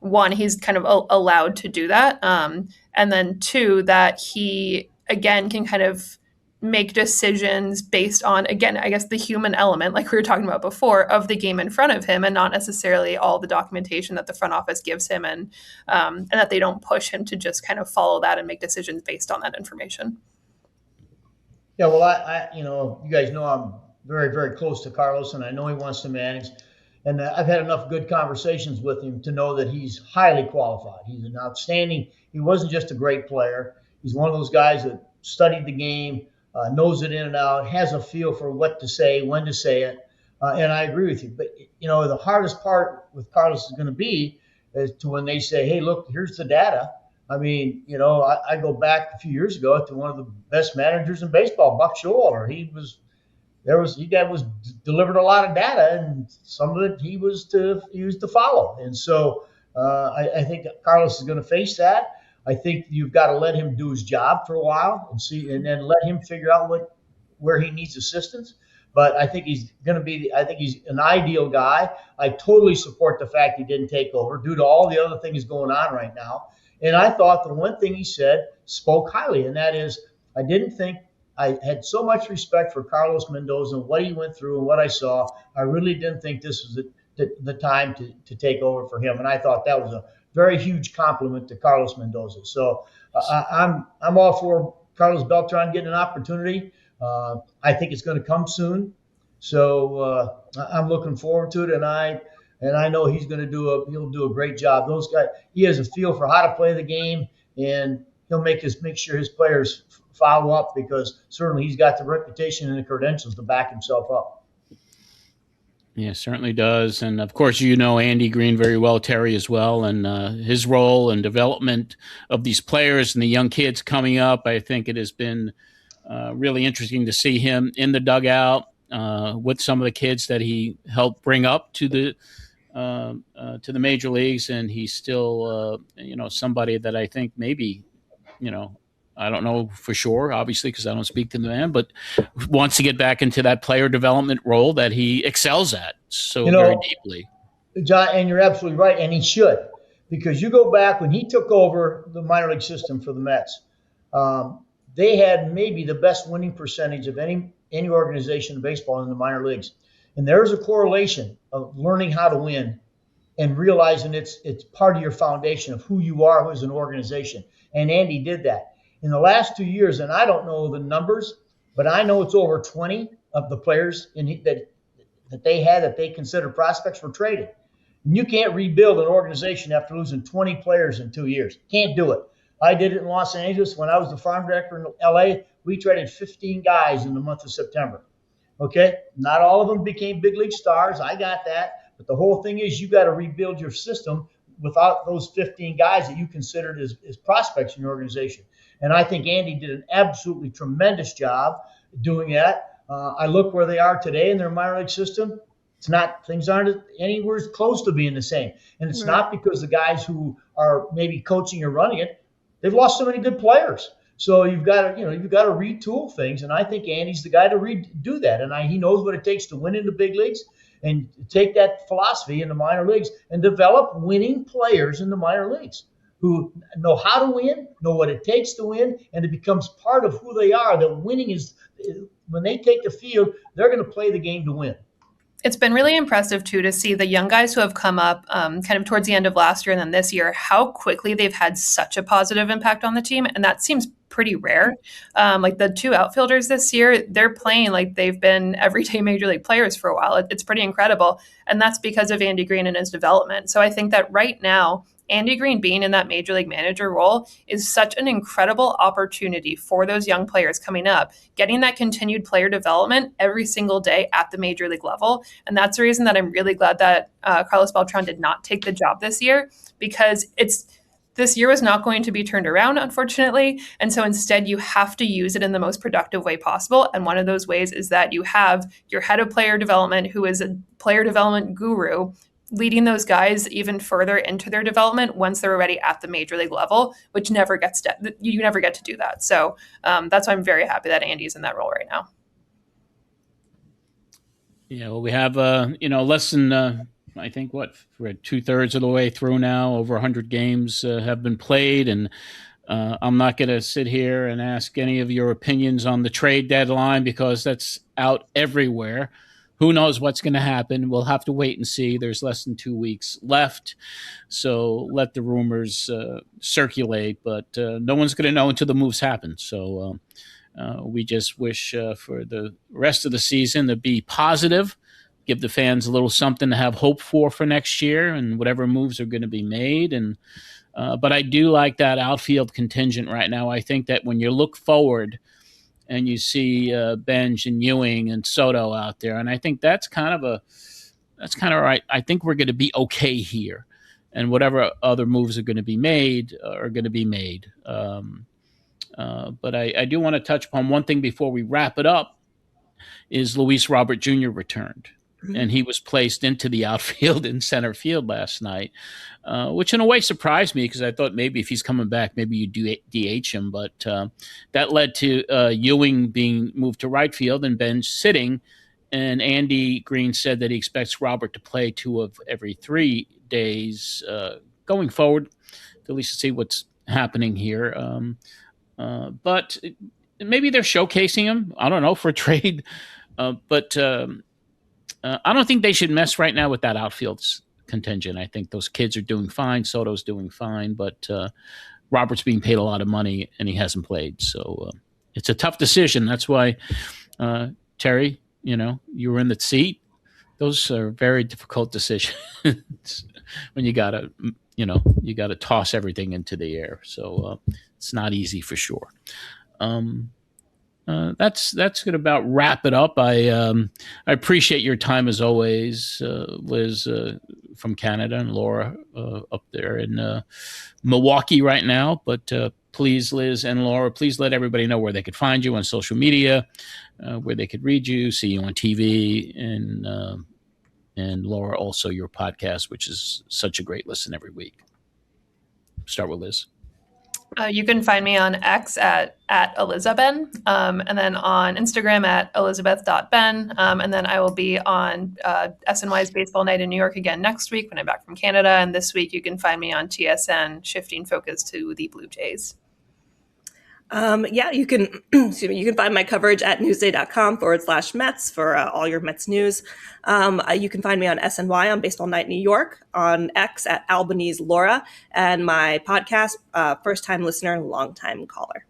one, he's kind of allowed to do that. And then two, that he, again, can kind of make decisions based on, again, I guess the human element, like we were talking about before, of the game in front of him, and not necessarily all the documentation that the front office gives him, and that they don't push him to just kind of follow that and make decisions based on that information. Yeah, well, I you guys know I'm very, very close to Carlos, and I know he wants to manage. And I've had enough good conversations with him to know that he's highly qualified. He's an outstanding. He wasn't just a great player. He's one of those guys that studied the game, knows it in and out, has a feel for what to say, when to say it. And I agree with you. But, the hardest part with Carlos is going to be is to when they say, hey, look, here's the data. I mean, I go back a few years ago to one of the best managers in baseball, Buck Showalter. He delivered a lot of data, and some of it he was to follow. And so I think Carlos is going to face that. I think you've got to let him do his job for a while and then let him figure out where he needs assistance. But I think he's an ideal guy. I totally support the fact he didn't take over due to all the other things going on right now. And I thought the one thing he said spoke highly, and that is, I had so much respect for Carlos Mendoza and what he went through and what I saw. I really didn't think this was the time to take over for him. And I thought that was a very huge compliment to Carlos Mendoza. So I'm all for Carlos Beltran getting an opportunity. I think it's going to come soon. So I'm looking forward to it. And I know he'll do a great job. Those guys, he has a feel for how to play the game, and he'll make sure his players follow up, because certainly he's got the reputation and the credentials to back himself up. Yeah, certainly does. And of course, Andy Green very well, Terry as well, and his role and development of these players and the young kids coming up. I think it has been really interesting to see him in the dugout with some of the kids that he helped bring up to the major leagues. And he's still, somebody that I think maybe, I don't know for sure, obviously, because I don't speak to the man, but wants to get back into that player development role that he excels at very deeply. John, and you're absolutely right, and he should, because you go back when he took over the minor league system for the Mets, they had maybe the best winning percentage of any organization in baseball in the minor leagues. And there's a correlation of learning how to win and realizing it's part of your foundation of who you are as an organization. And Andy did that. In the last 2 years, and I don't know the numbers, but I know it's over 20 of the players that they consider prospects were traded. And you can't rebuild an organization after losing 20 players in 2 years. Can't do it. I did it in Los Angeles when I was the farm director in LA. We traded 15 guys in the month of September. Okay? Not all of them became big league stars. I got that. But the whole thing is you got to rebuild your system without those 15 guys that you considered as prospects in your organization. And I think Andy did an absolutely tremendous job doing that. I look where they are today in their minor league system. Things aren't anywhere close to being the same. And it's not because the guys who are maybe coaching or running it, they've lost so many good players. So you've got to retool things. And I think Andy's the guy to do that. And he knows what it takes to win in the big leagues and take that philosophy in the minor leagues and develop winning players in the minor leagues who know how to win, know what it takes to win, and it becomes part of who they are. That winning is, when they take the field, they're going to play the game to win. It's been really impressive, too, to see the young guys who have come up kind of towards the end of last year and then this year, how quickly they've had such a positive impact on the team. And that seems pretty rare. Like the two outfielders this year, they're playing like they've been everyday major league players for a while. It's pretty incredible. And that's because of Andy Green and his development. So I think that right now, Andy Green being in that major league manager role is such an incredible opportunity for those young players coming up, getting that continued player development every single day at the major league level. And that's the reason that I'm really glad that Carlos Beltran did not take the job this year, because this year was not going to be turned around, unfortunately. And so instead, you have to use it in the most productive way possible. And one of those ways is that you have your head of player development, who is a player development guru, leading those guys even further into their development once they're already at the major league level, which never gets you never get to do that. So that's why I'm very happy that Andy's in that role right now. Yeah, well, we have less than I think we're 2/3 of the way through now. Over 100 games have been played, and I'm not going to sit here and ask any of your opinions on the trade deadline because that's out everywhere. Who knows what's going to happen? We'll have to wait and see. There's less than 2 weeks left, so let the rumors circulate. But no one's going to know until the moves happen. So we just wish for the rest of the season to be positive, give the fans a little something to have hope for next year, and whatever moves are going to be made. And but I do like that outfield contingent right now. I think that when you look forward and you see Benj and Ewing and Soto out there, and I think that's kind of right. I think we're going to be okay here, and whatever other moves are going to be made are going to be made. But I do want to touch upon one thing before we wrap it up. Is Luis Robert Jr. returned, and he was placed into the outfield in center field last night, which in a way surprised me because I thought maybe if he's coming back, maybe you do DH him. But that led to Ewing being moved to right field and Benj sitting. And Andy Green said that he expects Robert to play 2 of every 3 days going forward, at least to see what's happening here. But maybe they're showcasing him, I don't know, for a trade. But I don't think they should mess right now with that outfield contingent. I think those kids are doing fine. Soto's doing fine, but Robert's being paid a lot of money and he hasn't played. So it's a tough decision. That's why, Terry, you were in the seat. Those are very difficult decisions when you gotta toss everything into the air. So it's not easy for sure. That's going to about wrap it up. I appreciate your time as always, Liz from Canada, and Laura up there in Milwaukee right now. But please, Liz and Laura, please let everybody know where they could find you on social media, where they could read you, see you on TV, and Laura, also your podcast, which is such a great listen every week. Start with Liz. You can find me on X at Elizabeth, and then on Instagram at elizabeth.ben. And then I will be on SNY's Baseball Night in New York again next week when I'm back from Canada. And this week you can find me on TSN, shifting focus to the Blue Jays. You can you can find my coverage at newsday.com/Mets for all your Mets news. You can find me on SNY on Baseball Night New York, on X at Albanese Laura, and my podcast, First Time Listener, Long Time Caller.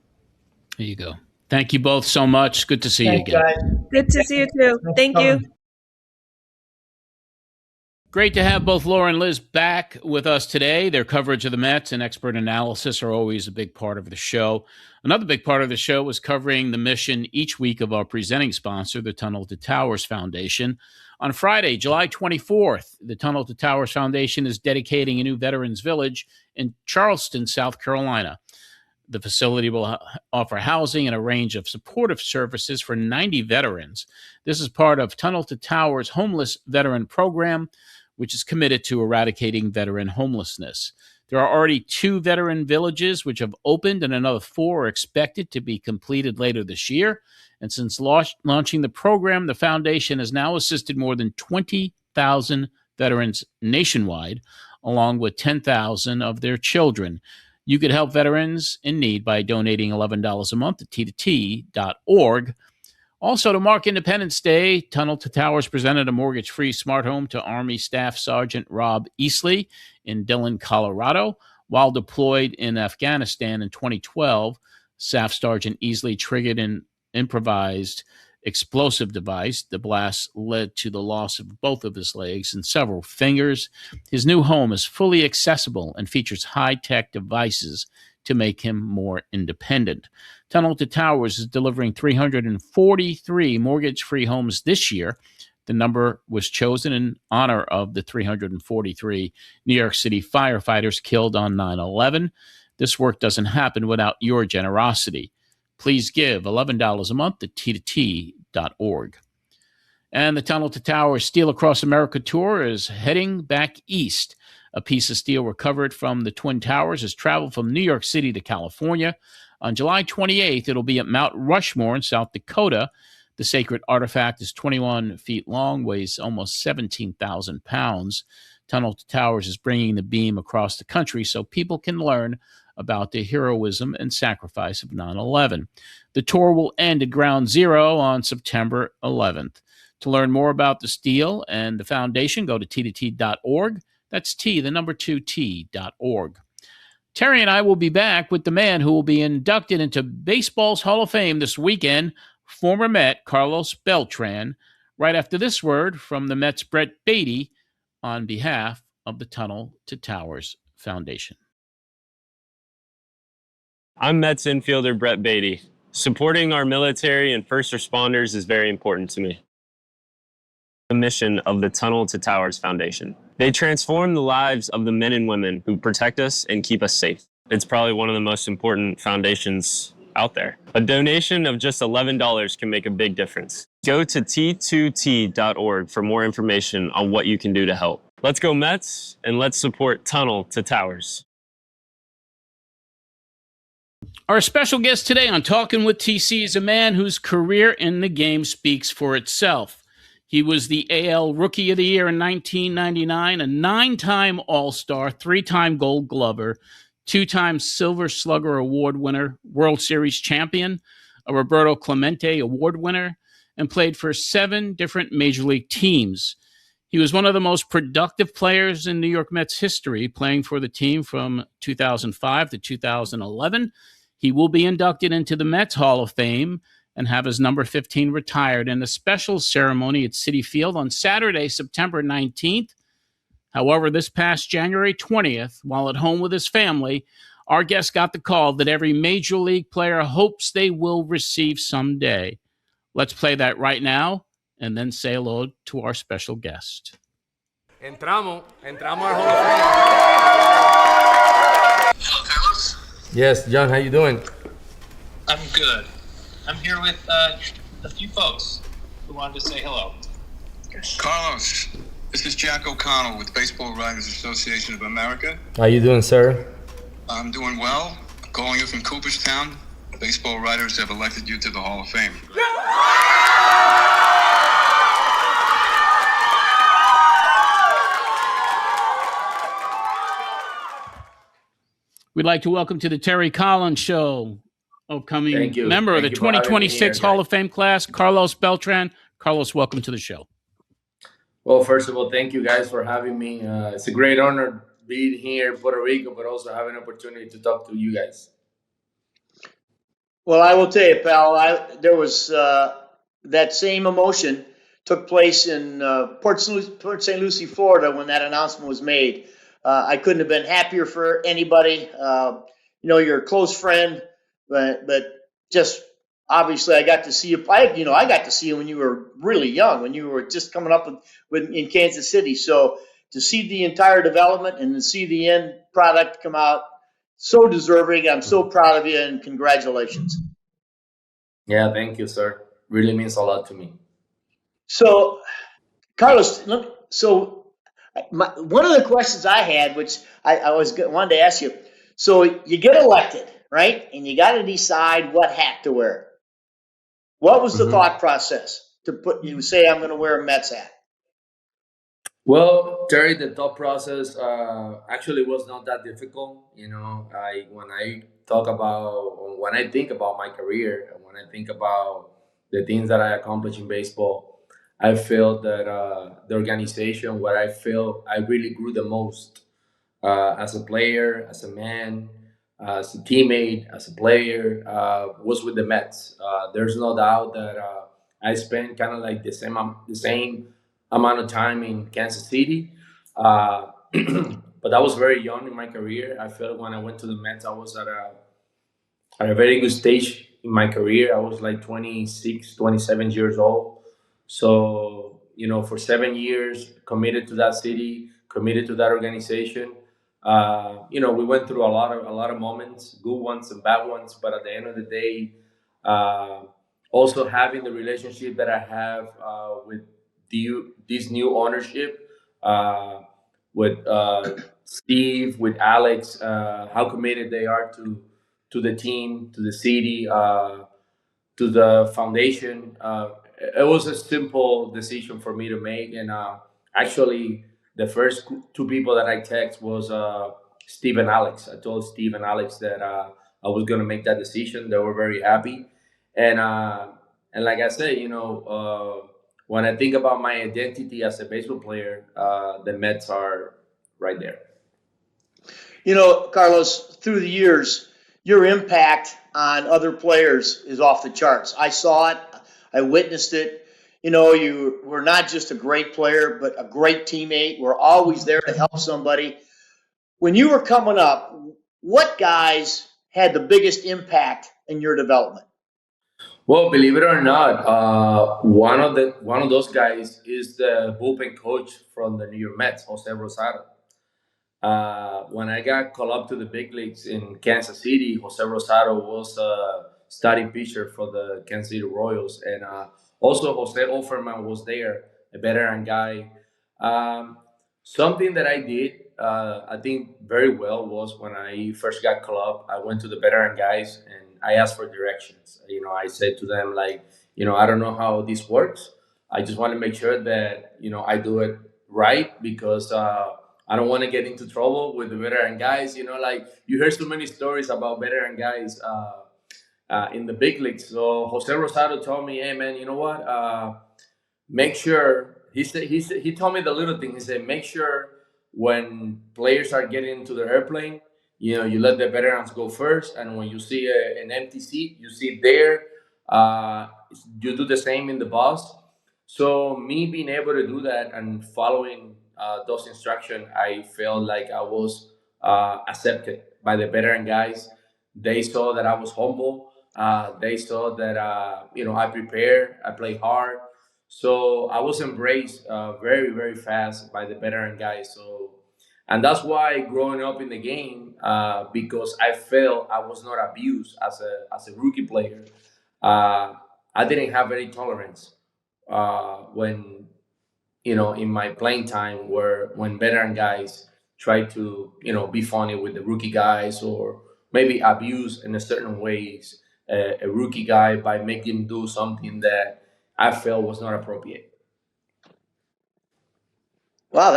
There you go. Thank you both so much. Good to see you again. Guys. Good to see you too. Thank you. Great to have both Laura and Liz back with us today. Their coverage of the Mets and expert analysis are always a big part of the show. Another big part of the show was covering the mission each week of our presenting sponsor, the Tunnel to Towers Foundation. On Friday, July 24th, the Tunnel to Towers Foundation is dedicating a new Veterans Village in Charleston, South Carolina. The facility will offer housing and a range of supportive services for 90 veterans. This is part of Tunnel to Towers' Homeless Veteran Program, which is committed to eradicating veteran homelessness. There are already 2 veteran villages which have opened, and another 4 are expected to be completed later this year. And since launching the program, the foundation has now assisted more than 20,000 veterans nationwide, along with 10,000 of their children. You could help veterans in need by donating $11 a month at t2t.org. Also, to mark Independence Day, Tunnel to Towers presented a mortgage-free smart home to Army Staff Sergeant Rob Easley in Dillon, Colorado. While deployed in Afghanistan in 2012, Staff Sergeant Easley triggered an improvised explosive device. The blast led to the loss of both of his legs and several fingers. His new home is fully accessible and features high-tech devices to make him more independent. Tunnel to Towers is delivering 343 mortgage-free homes this year. The number was chosen in honor of the 343 New York City firefighters killed on 9/11. This work doesn't happen without your generosity. Please give $11 a month at t2t.org. And the Tunnel to Towers Steel Across America tour is heading back east. A piece of steel recovered from the Twin Towers has traveled from New York City to California. On July 28th, it'll be at Mount Rushmore in South Dakota. The sacred artifact is 21 feet long, weighs almost 17,000 pounds. Tunnel to Towers is bringing the beam across the country so people can learn about the heroism and sacrifice of 9/11. The tour will end at Ground Zero on September 11th. To learn more about the steel and the foundation, go to t2t.org. That's T2T.org. Terry and I will be back with the man who will be inducted into baseball's Hall of Fame this weekend, former Met Carlos Beltran, right after this word from the Mets' Brett Beatty on behalf of the Tunnel to Towers Foundation. I'm Mets infielder Brett Beatty. Supporting our military and first responders is very important to me. The mission of the Tunnel to Towers Foundation. They transform the lives of the men and women who protect us and keep us safe. It's probably one of the most important foundations out there. A donation of just $11 can make a big difference. Go to t2t.org for more information on what you can do to help. Let's go Mets, and let's support Tunnel to Towers. Our special guest today on Talking with TC is a man whose career in the game speaks for itself. He was the AL Rookie of the Year in 1999, a 9-time All-Star, 3-time Gold Glover, 2-time Silver Slugger Award winner, World Series champion, a Roberto Clemente Award winner, and played for 7 different Major League teams. He was one of the most productive players in New York Mets history, playing for the team from 2005 to 2011. He will be inducted into the Mets Hall of Fame and have his number 15 retired in a special ceremony at Citi Field on Saturday, September 19th. However, this past January 20th, while at home with his family, our guest got the call that every Major League player hopes they will receive someday. Let's play that right now and then say hello to our special guest. Entramos al Hall of Fame. Hello, Carlos. Yes, John, how you doing? I'm good. I'm here with a few folks who wanted to say hello. Carlos, this is Jack O'Connell with Baseball Writers Association of America. How you doing, sir? I'm doing well. I'm calling you from Cooperstown. Baseball writers have elected you to the Hall of Fame. We'd like to welcome to the Terry Collins Show, upcoming member of the 2026 Hall of Fame class, Carlos Beltran. Carlos, welcome to the show. Well, first of all, thank you guys for having me. It's a great honor being here in Puerto Rico, but also having an opportunity to talk to you guys. Well, I will tell you, pal, there was that same emotion took place in Port St. Lucie, Florida, when that announcement was made. I couldn't have been happier for anybody. You're a close friend, but just obviously I got to see you. I got to see you when you were really young, when you were just coming up in Kansas City. So to see the entire development and to see the end product come out, so deserving. I'm so proud of you, and congratulations. Yeah, thank you, sir. Really means a lot to me. So, Carlos, one of the questions I had, which I wanted to ask you, so you get elected, right? And you got to decide what hat to wear. What was the thought process to you say, I'm going to wear a Mets hat? Well, Terry, the thought process actually was not that difficult. When I think about my career, and when I think about the things that I accomplished in baseball, I feel that the organization where I feel I really grew the most as a player, as a man, as a teammate, as a player, was with the Mets. There's no doubt that I spent kind of like the same amount of time in Kansas City, but I was very young in my career. I felt when I went to the Mets, I was at a very good stage in my career. I was like 26, 27 years old. So, for 7 years, committed to that city, committed to that organization. We went through a lot of moments, good ones and bad ones, but at the end of the day, also having the relationship that I have with this new ownership, with Steve, with Alex, how committed they are to the team, to the city, to the foundation. It was a simple decision for me to make, and actually, the first two people that I text was Steve and Alex. I told Steve and Alex that I was going to make that decision. They were very happy, and like I said, when I think about my identity as a baseball player, the Mets are right there. Carlos, through the years, your impact on other players is off the charts. I saw it. I witnessed it. You were not just a great player, but a great teammate. We're always there to help somebody. When you were coming up, what guys had the biggest impact in your development? Well, believe it or not, one of those guys is the bullpen coach from the New York Mets, Jose Rosado. When I got called up to the big leagues in Kansas City, Jose Rosado was a starting pitcher for the Kansas City Royals, and also Jose Offerman was there, a veteran guy. Something that I did, I think very well, was when I first got called up, I went to the veteran guys and I asked for directions. I said to them, like, I don't know how this works. I just want to make sure that, I do it right, because I don't want to get into trouble with the veteran guys. Like, you hear so many stories about veteran guys in the big leagues. So Jose Rosado told me, hey, man, you know what? Make sure, he told me the little thing. He said, make sure when players are getting into the airplane, you let the veterans go first. And when you see an empty seat, you sit there. You do the same in the bus. So me being able to do that and following those instructions, I felt like I was accepted by the veteran guys. They saw that I was humble. They saw that I prepared, I played hard. So I was embraced very, very fast by the veteran guys. And that's why growing up in the game, because I felt I was not abused as a rookie player, I didn't have any tolerance when in my playing time, when veteran guys try to be funny with the rookie guys, or maybe abuse in a certain ways a rookie guy by making him do something that I felt was not appropriate. Wow,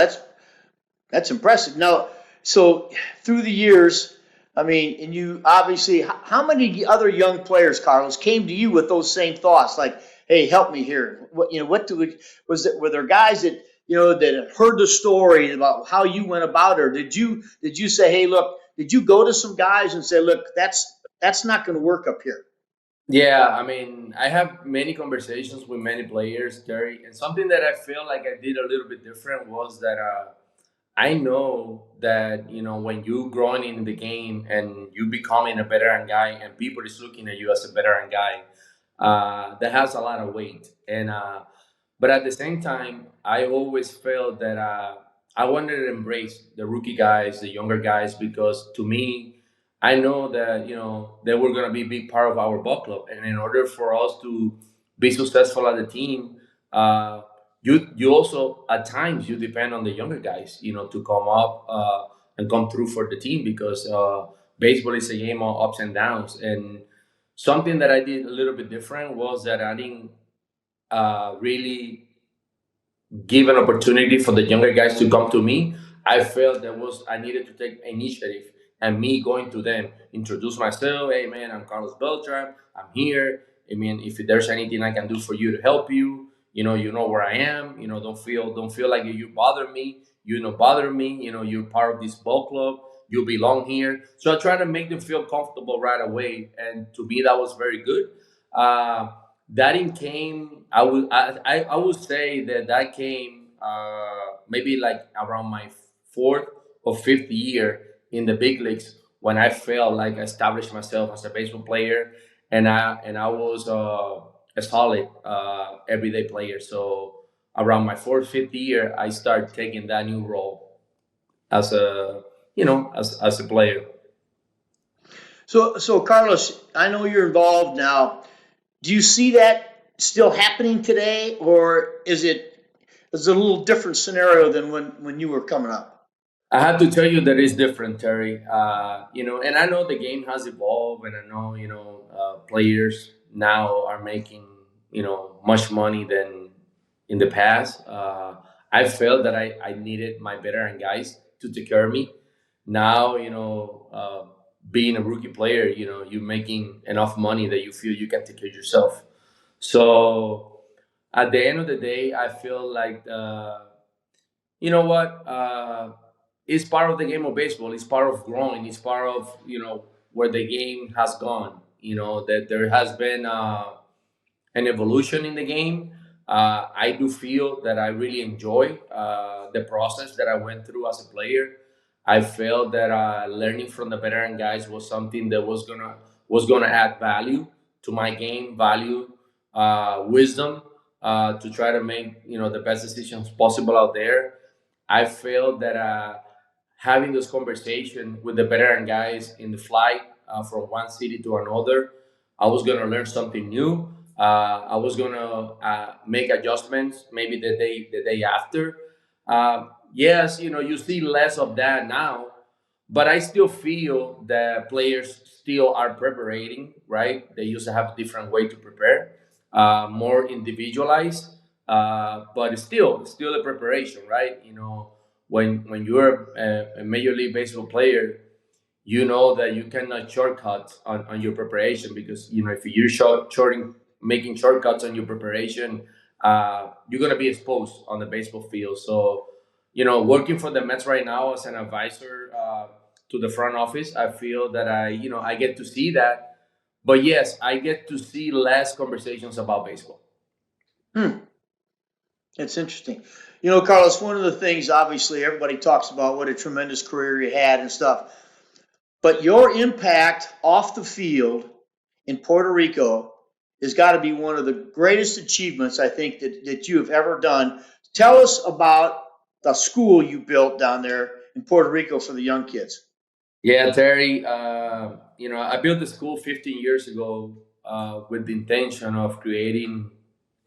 that's impressive. Now, so through the years, and you obviously, how many other young players, Carlos, came to you with those same thoughts, like, hey, help me here? Were there guys that that had heard the story about how you went about it, or did you say, hey, look, did you go to some guys and say, look, that's not going to work up here? Yeah, I have many conversations with many players, Terry, and something that I feel like I did a little bit different was that I know that when you growing in the game and you becoming a veteran guy, and people is looking at you as a veteran guy, that has a lot of weight. And but at the same time, I always felt that I wanted to embrace the rookie guys, the younger guys, because to me, I know that they were going to be a big part of our ball club, and in order for us to be successful as a team, you also at times you depend on the younger guys, to come up and come through for the team, because baseball is a game of ups and downs. And something that I did a little bit different was that I didn't really give an opportunity for the younger guys to come to me. I felt I needed to take initiative, and me going to them, introduce myself. Hey, man, I'm Carlos Beltran. I'm here. If there's anything I can do for you to help you, you know where I am. Don't feel like you bother me. Bother me. You're part of this ball club. You belong here. So I try to make them feel comfortable right away, and to me that was very good. That came. I would say that came maybe like around my fourth or fifth year in the big leagues, when I felt like I established myself as a baseball player, and I was a solid everyday player. So around my fourth, fifth year, I start taking that new role as a, as a player. So Carlos, I know you're involved now. Do you see that still happening today, or is it a little different scenario than when you were coming up? I have to tell you that it's different, Terry. And I know the game has evolved, and I know, players now are making, much money than in the past. I felt that I needed my veteran guys to take care of me. Now, being a rookie player, you're making enough money that you feel you can take care of yourself. So at the end of the day, I feel like, you know what? It's part of the game of baseball. It's part of growing. It's part of, where the game has gone. That there has been an evolution in the game. I do feel that I really enjoy the process that I went through as a player. I felt that learning from the veteran guys was something that was gonna add value to my game, value, wisdom, to try to make the best decisions possible out there. I feel that having this conversation with the veteran guys in the flight from one city to another, I was gonna learn something new. I was gonna make adjustments maybe the day after. Yes, you see less of that now, but I still feel that players still are preparing, right? They used to have a different way to prepare, more individualized, but it's still a preparation, right? When you're a major league baseball player, you know that you cannot shortcut on your preparation, because if you're making shortcuts on your preparation, you're gonna be exposed on the baseball field. So, working for the Mets right now as an advisor to the front office, I feel that I get to see that. But yes, I get to see less conversations about baseball. It's interesting. Carlos, one of the things, obviously, everybody talks about what a tremendous career you had and stuff, but your impact off the field in Puerto Rico has got to be one of the greatest achievements, I think, that you have ever done. Tell us about the school you built down there in Puerto Rico for the young kids. Yeah, Terry, I built the school 15 years ago with the intention of creating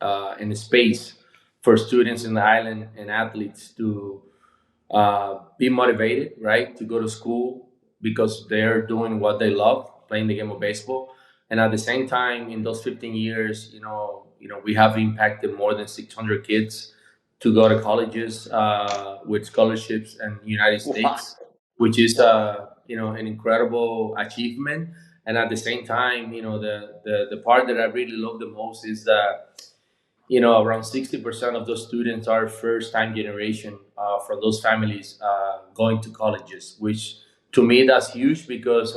a space for students in the island and athletes to be motivated, right, to go to school because they're doing what they love, playing the game of baseball. And at the same time, in those 15 years, we have impacted more than 600 kids to go to colleges with scholarships in the United States, which is an incredible achievement. And at the same time, the part that I really love the most is that around 60% of those students are first-time generation from those families going to colleges, which to me that's huge, because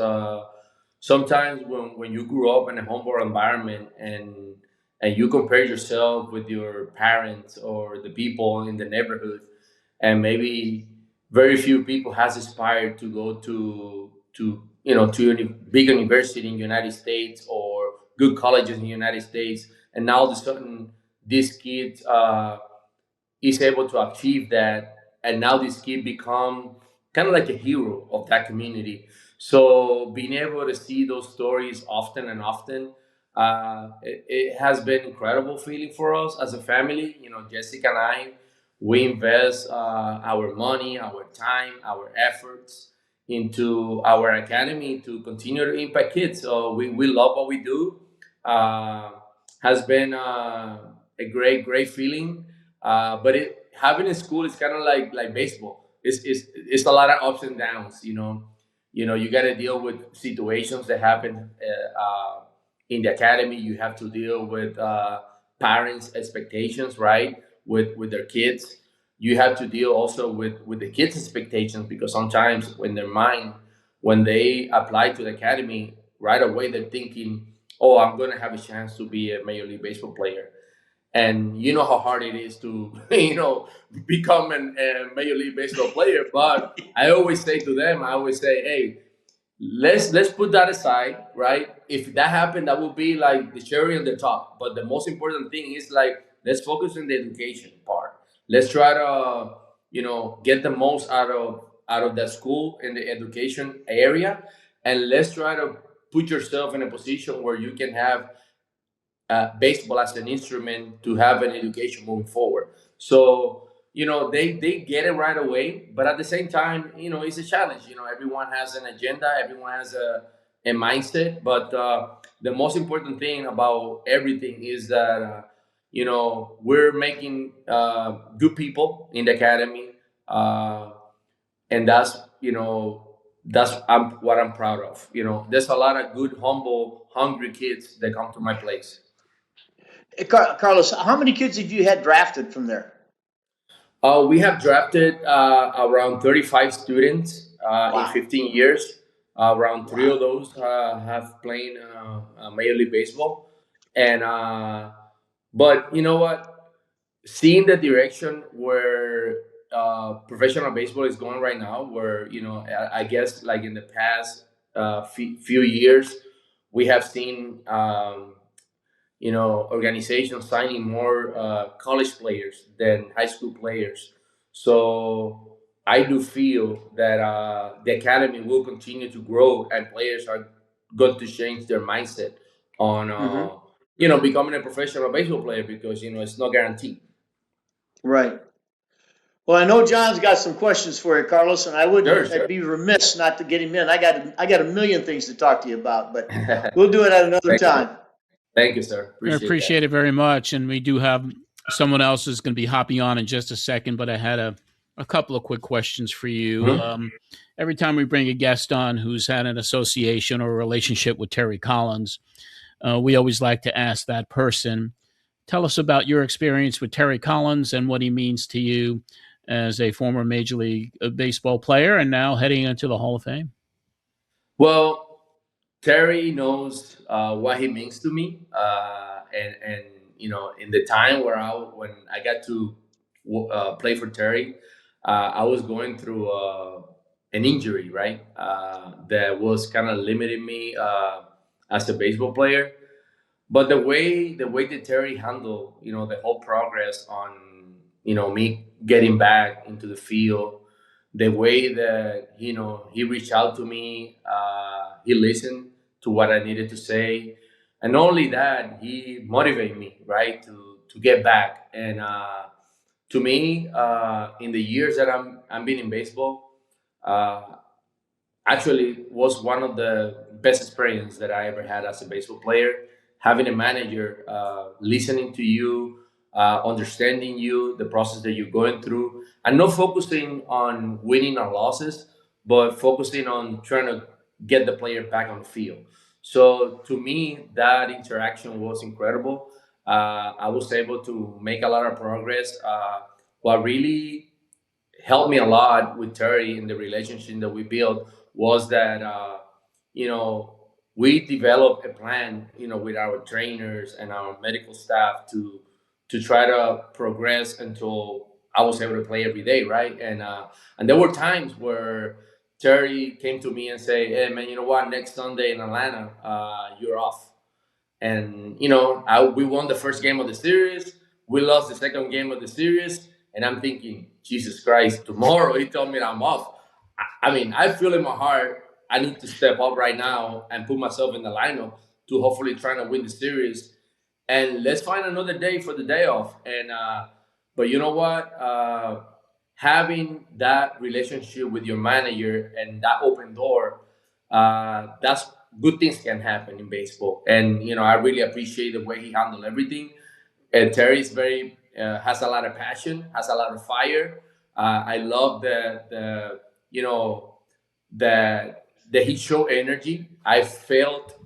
sometimes when you grew up in a humble environment and you compare yourself with your parents or the people in the neighborhood, and maybe very few people has aspired to go to a big university in the United States or good colleges in the United States, and now all of a sudden this kid is able to achieve that, and now this kid become kind of like a hero of that community. So being able to see those stories often and often, it has been incredible feeling for us as a family. Jessica and I, we invest our money, our time, our efforts into our academy to continue to impact kids. So we love what we do. Has been a great feeling. But having a school is kind of like baseball. It's a lot of ups and downs. You got to deal with situations that happen in the academy. You have to deal with parents' expectations, right, with their kids. You have to deal also with the kids' expectations, because sometimes when they apply to the academy, right away they're thinking, oh, I'm going to have a chance to be a Major League Baseball player. And you know how hard it is to, become a Major League Baseball player. But I always say to them, hey, let's put that aside, right? If that happened, that would be like the cherry on the top. But the most important thing is let's focus on the education part. let's try to, get the most out of that school in the education area, and let's try to put yourself in a position where you can have baseball as an instrument to have an education moving forward. So, they get it right away, but at the same time, it's a challenge. Everyone has an agenda, everyone has a mindset, but the most important thing about everything is that, we're making good people in the academy. And that's what I'm proud of. There's a lot of good, humble, hungry kids that come to my place. Hey, Carlos, how many kids have you had drafted from there? We have drafted around 35 students in 15 years. Around three of those have played Major League Baseball, and but you know what? Seeing the direction where professional baseball is going right now, where I guess like in the past few years, we have seen. Organizations signing more college players than high school players. So I do feel that the academy will continue to grow, and players are going to change their mindset on, becoming a professional baseball player, because it's not guaranteed. Right. Well, I know John's got some questions for you, Carlos, and I wouldn't Sure. I'd be remiss not to get him in. I got a million things to talk to you about, but we'll do it at another time. Thank you, sir. Appreciate it very much. And we do have someone else who's going to be hopping on in just a second, but I had a couple of quick questions for you. Mm-hmm. Every time we bring a guest on who's had an association or a relationship with Terry Collins, we always like to ask that person, tell us about your experience with Terry Collins and what he means to you as a former Major League Baseball player and now heading into the Hall of Fame. Well, Terry knows what he means to me, and in the time when I got to play for Terry, I was going through an injury, right? That was kind of limiting me as a baseball player. But the way that Terry handled, the whole progress on, me getting back into the field, the way that he reached out to me, he listened to what I needed to say, and not only that, he motivated me, right, to get back. And to me, in the years that I'm been in baseball, actually was one of the best experience that I ever had as a baseball player. Having a manager listening to you, understanding you, the process that you're going through, and not focusing on winning or losses, but focusing on trying to get the player back on the field. So to me, that interaction was incredible. I was able to make a lot of progress. What really helped me a lot with Terry in the relationship that we built was that we developed a plan, with our trainers and our medical staff to try to progress until I was able to play every day, right? And there were times where Terry came to me and say, "Hey man, you know what? Next Sunday in Atlanta, you're off." And we won the first game of the series. We lost the second game of the series, and I'm thinking, Jesus Christ! Tomorrow he told me that I'm off. I mean, I feel in my heart I need to step up right now and put myself in the lineup to hopefully try to win the series. And let's find another day for the day off. And but you know what? Having that relationship with your manager and that open door, that's good things can happen in baseball. And I really appreciate the way he handled everything. And Terry's very has a lot of passion, has a lot of fire. I love the that he showed energy. I felt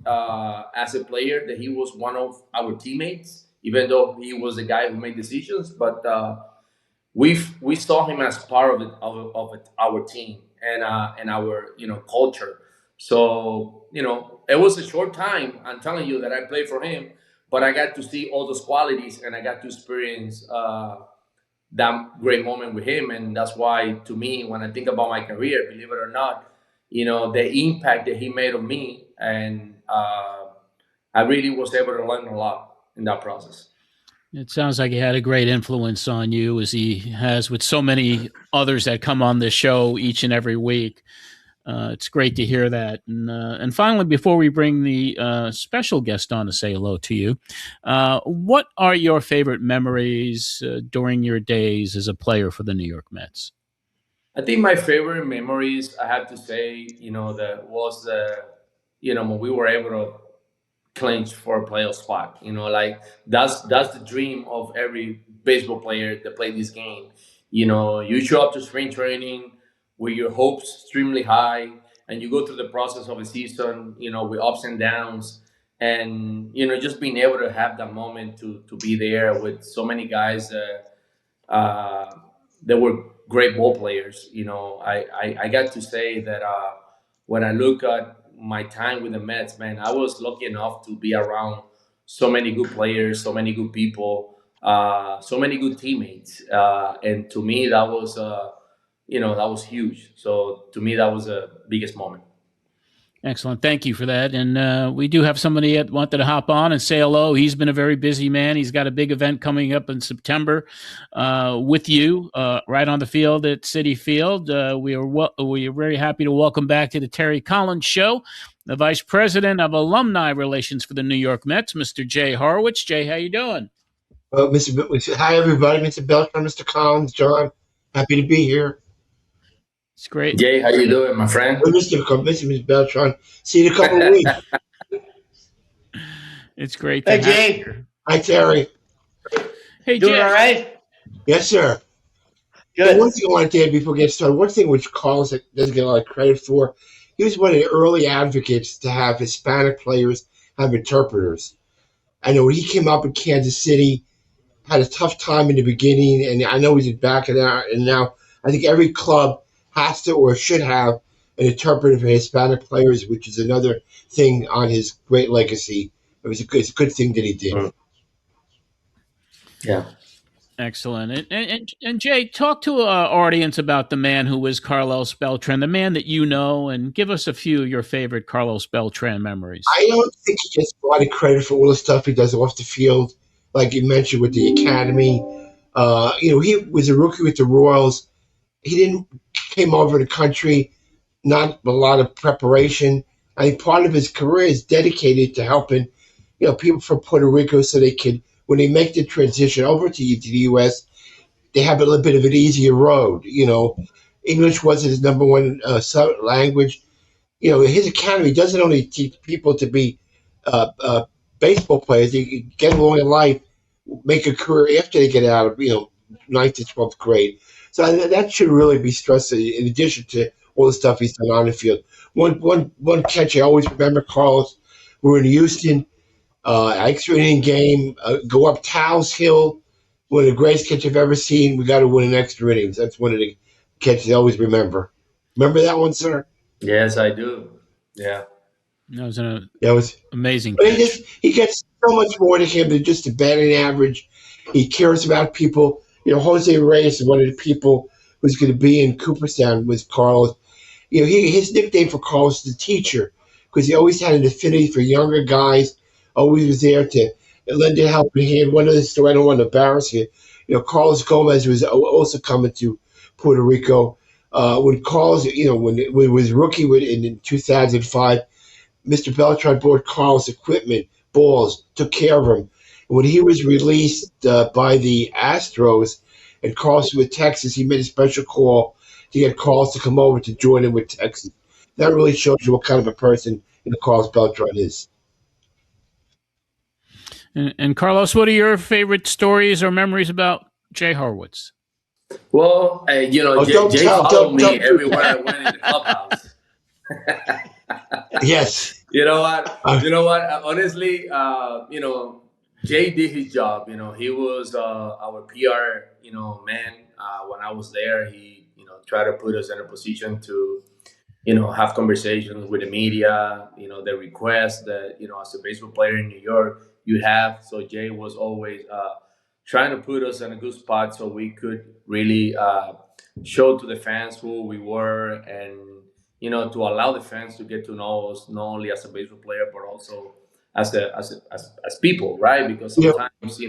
as a player that he was one of our teammates, even though he was the guy who made decisions. But we saw him as part of our team and our culture. So it was a short time. I'm telling you that I played for him, but I got to see all those qualities and I got to experience that great moment with him. And that's why, to me, when I think about my career, believe it or not, the impact that he made on me, and I really was able to learn a lot in that process. It sounds like he had a great influence on you, as he has with so many others that come on this show each and every week. It's great to hear that. And finally, before we bring the special guest on to say hello to you, what are your favorite memories during your days as a player for the New York Mets? I think my favorite memories, I have to say, that was when we were able to clinch for a playoff spot. Like that's the dream of every baseball player that play this game. You show up to spring training with your hopes extremely high, and you go through the process of a season, with ups and downs, and just being able to have that moment to be there with so many guys uh, that were great ball players. I got to say that when I look at my time with the Mets, man, I was lucky enough to be around so many good players, so many good people, so many good teammates, and to me that was that was huge. So to me that was the biggest moment. Excellent. Thank you for that. And we do have somebody that wanted to hop on and say hello. He's been a very busy man. He's got a big event coming up in September with you right on the field at Citi Field. We are very happy to welcome back to the Terry Collins Show the Vice President of Alumni Relations for the New York Mets, Mr. Jay Horwitz. Jay, how you doing? Well, hi everybody, Mr. Beltran, Mr. Collins, John. Happy to be here. It's great. Jay, how you doing, my friend? Well, Mr. Beltran. See you in a couple of weeks. It's great to Hey, have Jay. you here. Hi, Terry. Hey, Doing Jay. all right? Yes, sir. Good. One thing I wanted to add before we get started, one thing which Collins doesn't get a lot of credit for, he was one of the early advocates to have Hispanic players have interpreters. I know when he came up in Kansas City, had a tough time in the beginning, and I know he's back in there, and now I think every club has to or should have an interpreter for Hispanic players, which is another thing on his great legacy. It's a good thing that he did. Yeah. Excellent. And Jay, talk to our audience about the man who was Carlos Beltran, the man that you know, and give us a few of your favorite Carlos Beltran memories. I don't think he gets a lot of credit for all the stuff he does off the field, like you mentioned with the academy. He was a rookie with the Royals. He came over the country, not a lot of preparation. I think part of his career is dedicated to helping, people from Puerto Rico so they could, when they make the transition over to the U.S., they have a little bit of an easier road. English wasn't his number one language. His academy doesn't only teach people to be baseball players. They can get along in life, make a career after they get out of, 9th to 12th grade. So that should really be stressed in addition to all the stuff he's done on the field. One catch I always remember, Carlos, we were in Houston, extra inning game, go up Towles Hill, one of the greatest catch I've ever seen. We got to win an extra innings. That's one of the catches I always remember. Remember that one, sir? Yes, I do. Yeah. That was amazing. But he gets so much more to him than just a batting average. He cares about people. Jose Reyes is one of the people who's going to be in Cooperstown with Carlos. His nickname for Carlos is the teacher because he always had an affinity for younger guys, always was there to lend a helping hand. One of the story, I don't want to embarrass you. Carlos Gomez was also coming to Puerto Rico. When Carlos, when he was rookie in 2005, Mr. Beltran bought Carlos equipment, balls, took care of him. When he was released by the Astros and Carlos with Texas, he made a special call to get Carlos to come over to join him with Texas. That really shows you what kind of a person Carlos Beltran is. And Carlos, what are your favorite stories or memories about Jay Horwitz? Well, Jay followed me everywhere I went in the clubhouse. Yes. You know what? Honestly, Jay did his job. He was our PR, man. When I was there, he, tried to put us in a position to, have conversations with the media. The request that, as a baseball player in New York, you have. So Jay was always trying to put us in a good spot so we could really show to the fans who we were and, to allow the fans to get to know us not only as a baseball player but also as people, right? Because sometimes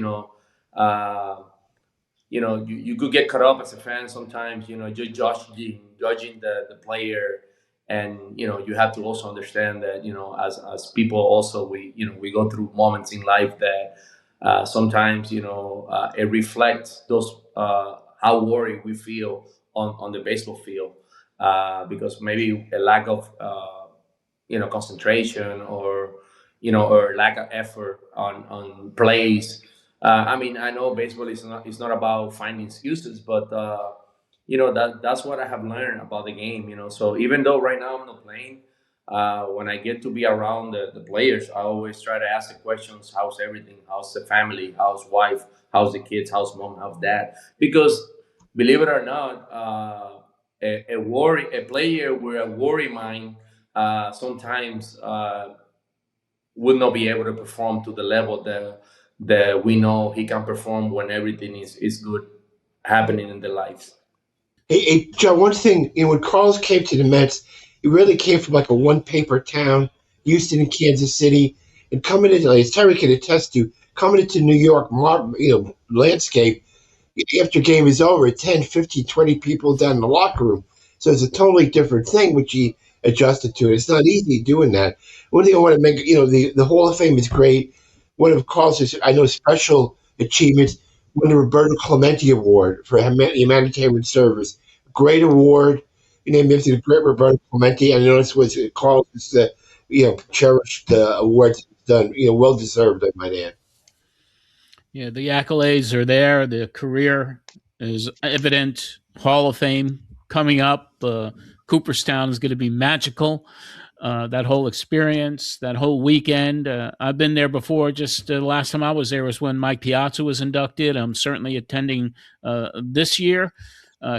You could get caught up as a fan sometimes, just judging the player. And, you have to also understand that, as people also, we go through moments in life that sometimes, it reflects those, how worried we feel on the baseball field, because maybe a lack of, concentration, or lack of effort on plays. I know baseball is not about finding excuses, but that's what I have learned about the game. So even though right now I'm not playing, when I get to be around the players, I always try to ask the questions: how's everything? How's the family? How's wife? How's the kids? How's mom? How's dad? Because believe it or not, a player with a worry mind sometimes would not be able to perform to the level that we know he can perform when everything is good happening in their lives. Hey, John, one thing, when Carlos came to the Mets, he really came from like a one-paper town, Houston and Kansas City, and coming into, as Terry can attest to, coming into New York, landscape, after game is over, 10, 15, 20 people down in the locker room. So it's a totally different thing, which he adjusted to. It's not easy doing that. One thing I want to make, the Hall of Fame is great. One of Carlos's, I know, special achievements, won the Roberto Clemente Award for humanitarian service. Great award. Named after the great Roberto Clemente. I know this was Carlos's, cherished awards done. Well deserved, I might add. Yeah, the accolades are there. The career is evident. Hall of Fame coming up. Cooperstown is going to be magical. That whole experience, that whole weekend. I've been there before. Just the last time I was there was when Mike Piazza was inducted. I'm certainly attending this year.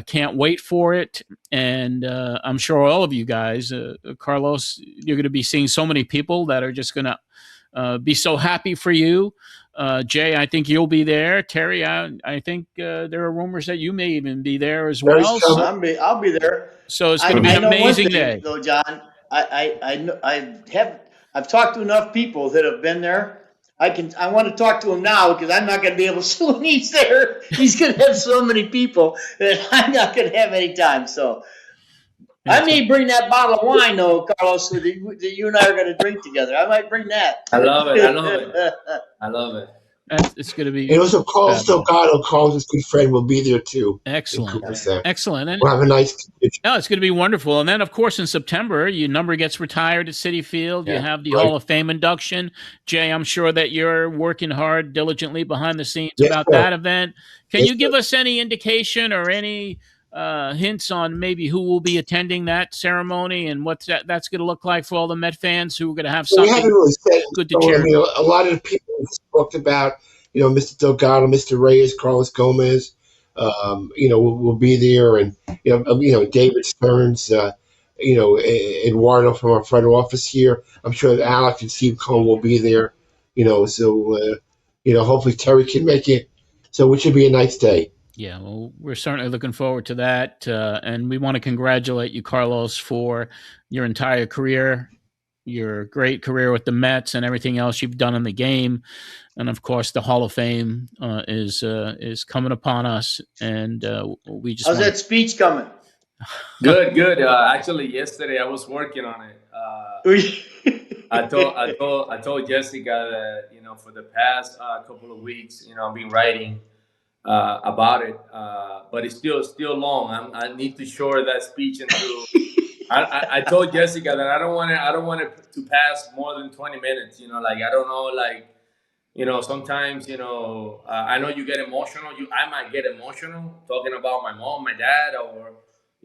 Can't wait for it. And I'm sure all of you guys, Carlos, you're going to be seeing so many people that are just going to be so happy for you. Jay, I think you'll be there. Terry, I think there are rumors that you may even be there as well. So I'll be there. So it's going to be an amazing day, though, John. I've talked to enough people that have been there. I want to talk to him now because I'm not going to be able to when he's there. He's going to have so many people that I'm not going to have any time. So I may bring that bottle of wine, though, Carlos, so that you and I are going to drink together. I might bring that. I love it. I love it. It's going to be. And also, Carlos Delgado, Carlos' good friend, will be there too. Excellent. Excellent. And we'll have a nice. No, it's going to be wonderful. And then, of course, in September, your number gets retired at Citi Field. You have the Hall of Fame induction. Jay, I'm sure that you're working hard, diligently behind the scenes about that event. Can you give us any indication or any hints on maybe who will be attending that ceremony and what that's going to look like for all the Met fans who are going to have something good to cheer? A lot of the people we spoke about, Mr. Delgado, Mr. Reyes, Carlos Gomez, will be there, and David Stearns, Eduardo from our front office here. I'm sure that Alex and Steve Cohen will be there. So hopefully Terry can make it. So it should be a nice day. Yeah, well, we're certainly looking forward to that. And we want to congratulate you, Carlos, for your entire career, your great career with the Mets and everything else you've done in the game. And, of course, the Hall of Fame is coming upon us. And we just How's that speech coming? Good. Actually, yesterday I was working on it. I told Jessica that, for the past couple of weeks, I've been writing about it, but it's still long. I need to shorten that speech into. I told Jessica that I don't want it to pass more than 20 minutes. I don't know, sometimes, I know you get emotional. I might get emotional talking about my mom, my dad, or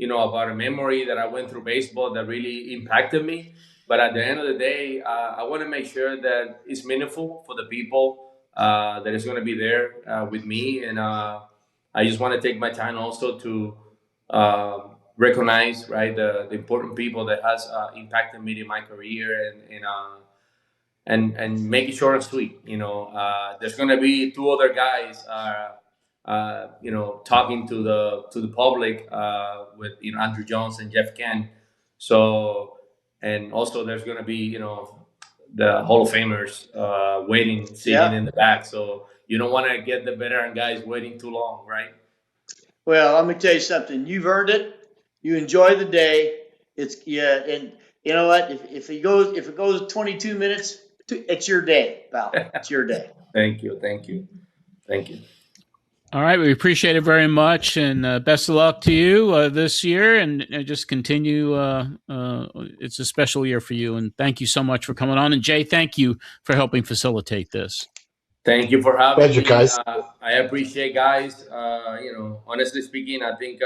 about a memory that I went through baseball that really impacted me. But at the end of the day, I want to make sure that it's meaningful for the people that is going to be there with me. And I just want to take my time also to recognize, right, the important people that has impacted me in my career, and make it short and sweet. There's going to be two other guys, talking to the public with Andrew Jones and Jeff Kent. So, and also there's going to be the Hall of Famers sitting in the back. So you don't want to get the veteran guys waiting too long, right? Well, let me tell you something. You've earned it. You enjoy the day. And you know what? If it goes 22 minutes, it's your day, pal. It's your day. Thank you. All right, we appreciate it very much, and best of luck to you this year, and just continue. It's a special year for you, and thank you so much for coming on. And Jay, thank you for helping facilitate this. Thank you for having me, guys. I appreciate, guys. Honestly speaking, I think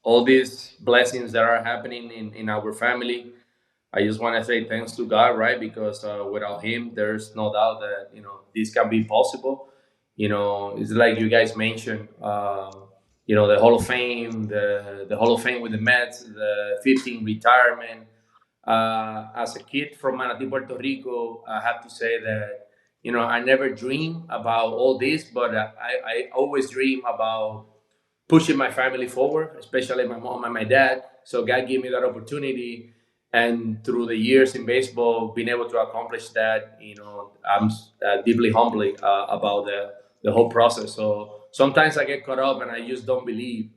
all these blessings that are happening in our family. I just want to say thanks to God, right? Because without Him, there's no doubt that this can be possible. It's like you guys mentioned. The Hall of Fame, the Hall of Fame with the Mets, the 15 retirement. As a kid from Manatí, Puerto Rico, I have to say that I never dreamed about all this, but I always dream about pushing my family forward, especially my mom and my dad. So God gave me that opportunity. And through the years in baseball, being able to accomplish that, I'm deeply humble about the whole process. So sometimes I get caught up and I just don't believe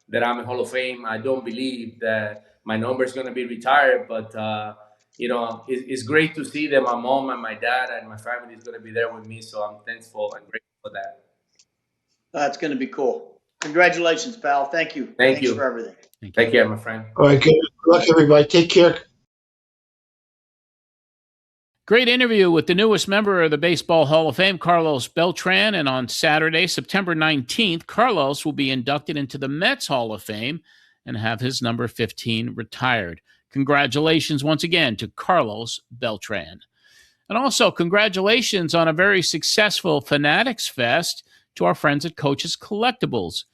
that I'm in Hall of Fame. I don't believe that my number is going to be retired. But, it's great to see that my mom and my dad and my family is going to be there with me. So I'm thankful and grateful for that. That's going to be cool. Congratulations, pal. Thank you. Thanks for everything. Take care, my friend. All right, good luck, everybody. Take care. Great interview with the newest member of the Baseball Hall of Fame, Carlos Beltran. And on Saturday, September 19th, Carlos will be inducted into the Mets Hall of Fame and have his number 15 retired. Congratulations once again to Carlos Beltran. And also congratulations on a very successful Fanatics Fest to our friends at Coachs Collectibles.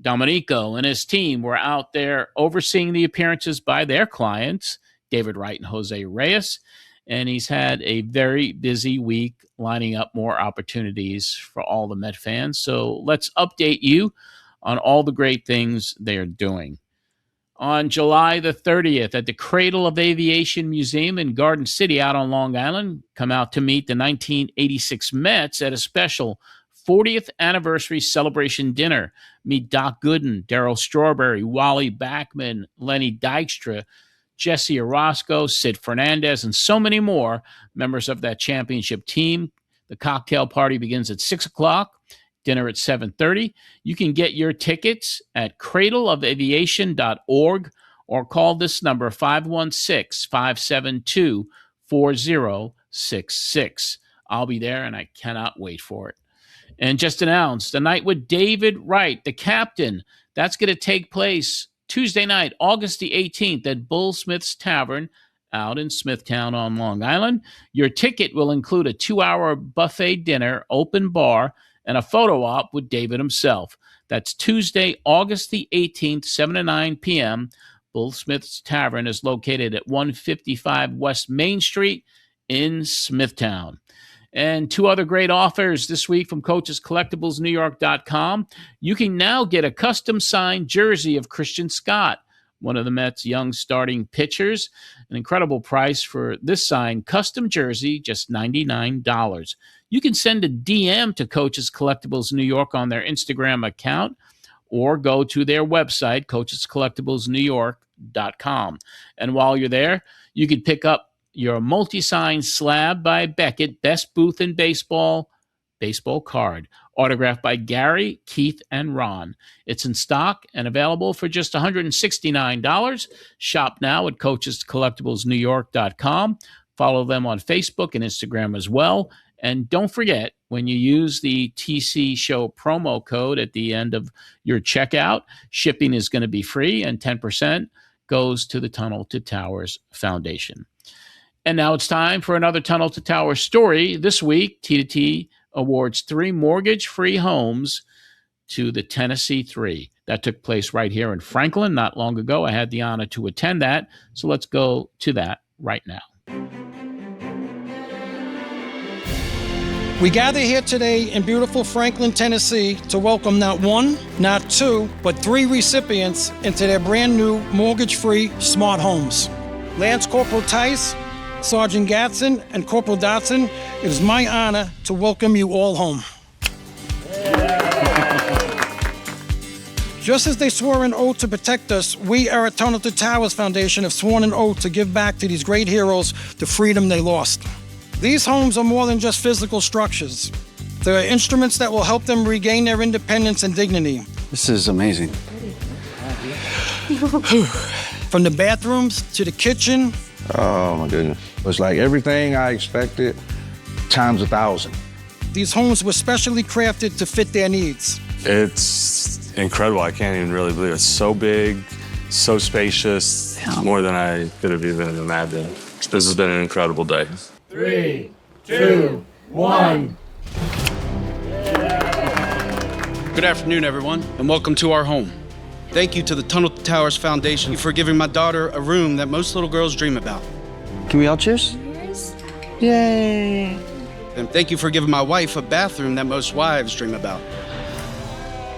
Dominico and his team were out there overseeing the appearances by their clients, David Wright and Jose Reyes, and he's had a very busy week lining up more opportunities for all the Met fans. So let's update you on all the great things they're doing. On July the 30th, at the Cradle of Aviation Museum in Garden City out on Long Island, come out to meet the 1986 Mets at a special 40th anniversary celebration dinner. Meet Doc Gooden, Darryl Strawberry, Wally Backman, Lenny Dykstra, Jesse Orozco, Sid Fernandez, and so many more members of that championship team. The cocktail party begins at 6 o'clock, dinner at 7:30. You can get your tickets at cradleofaviation.org or call this number 516-572-4066. I'll be there, and I cannot wait for it. And just announced, a night with David Wright, the captain. That's going to take place Tuesday night, August the 18th at Bullsmith's Tavern out in Smithtown on Long Island. Your ticket will include a 2-hour buffet dinner, open bar, and a photo op with David himself. That's Tuesday, August the 18th, 7 to 9 p.m. Bullsmith's Tavern is located at 155 West Main Street in Smithtown. And 2 other great offers this week from Coachs Collectibles, NewYork.com. You can now get a custom signed jersey of Christian Scott, one of the Mets' young starting pitchers. An incredible price for this signed custom jersey, just $99. You can send a DM to Coachs Collectibles New York on their Instagram account or go to their website, CoachesCollectiblesNewYork.com. And while you're there, you can pick up your multi-signed Slab by Beckett Best Booth in Baseball card, autographed by Gary, Keith, and Ron. It's in stock and available for just $169. Shop now at CoachesCollectiblesNewYork.com. Follow them on Facebook and Instagram as well. And don't forget, when you use the TC Show promo code at the end of your checkout, shipping is going to be free and 10% goes to the Tunnel to Towers Foundation. And now it's time for another Tunnel to Towers story. This week, T2T awards 3 mortgage-free homes to the Tennessee 3. That took place right here in Franklin not long ago. I had the honor to attend that. So let's go to that right now. We gather here today in beautiful Franklin, Tennessee to welcome not 1, not 2, but 3 recipients into their brand new mortgage-free smart homes. Lance Corporal Tice, Sergeant Gatson, and Corporal Dotson, it is my honor to welcome you all home. Just as they swore an oath to protect us, we at Tunnel to Towers Foundation have sworn an oath to give back to these great heroes the freedom they lost. These homes are more than just physical structures. They are instruments that will help them regain their independence and dignity. This is amazing. From the bathrooms to the kitchen. Oh my goodness. It was like everything I expected times 1,000. These homes were specially crafted to fit their needs. It's incredible. I can't even really believe it. It's so big, so spacious, more than I could have even imagined. This has been an incredible day. 3, 2, 1. Good afternoon, everyone, and welcome to our home. Thank you to the Tunnel to Towers Foundation for giving my daughter a room that most little girls dream about. Can we all cheers? Cheers. Yay! And thank you for giving my wife a bathroom that most wives dream about.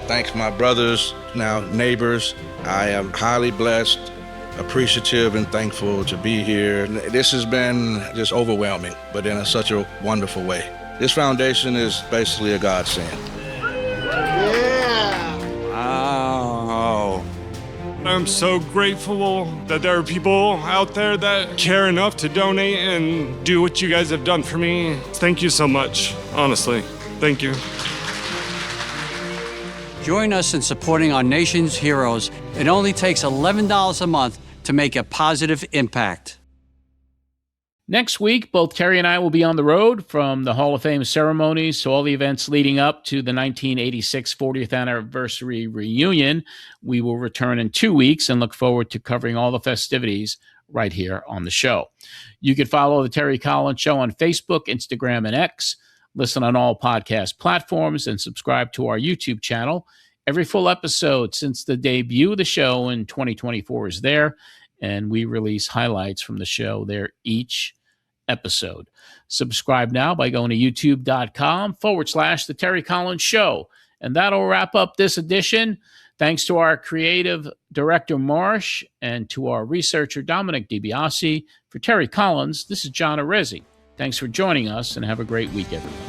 Thanks, my brothers, now neighbors. I am highly blessed, appreciative, and thankful to be here. This has been just overwhelming, but in such a wonderful way. This foundation is basically a godsend. Wow. I'm so grateful that there are people out there that care enough to donate and do what you guys have done for me. Thank you so much, honestly. Thank you. Join us in supporting our nation's heroes. It only takes $11 a month to make a positive impact. Next week, both Terry and I will be on the road from the Hall of Fame ceremonies to all the events leading up to the 1986 40th anniversary reunion. We will return in 2 weeks and look forward to covering all the festivities right here on the show. You can follow the Terry Collins Show on Facebook, Instagram, and X. Listen on all podcast platforms and subscribe to our YouTube channel. Every full episode since the debut of the show in 2024 is there, and we release highlights from the show there each episode. Subscribe now by going to youtube.com/The Terry Collins Show. And that'll wrap up this edition. Thanks to our creative director, Marsh, and to our researcher, Dominic DiBiase. For Terry Collins, this is John Arezzi. Thanks for joining us, and have a great week, everyone.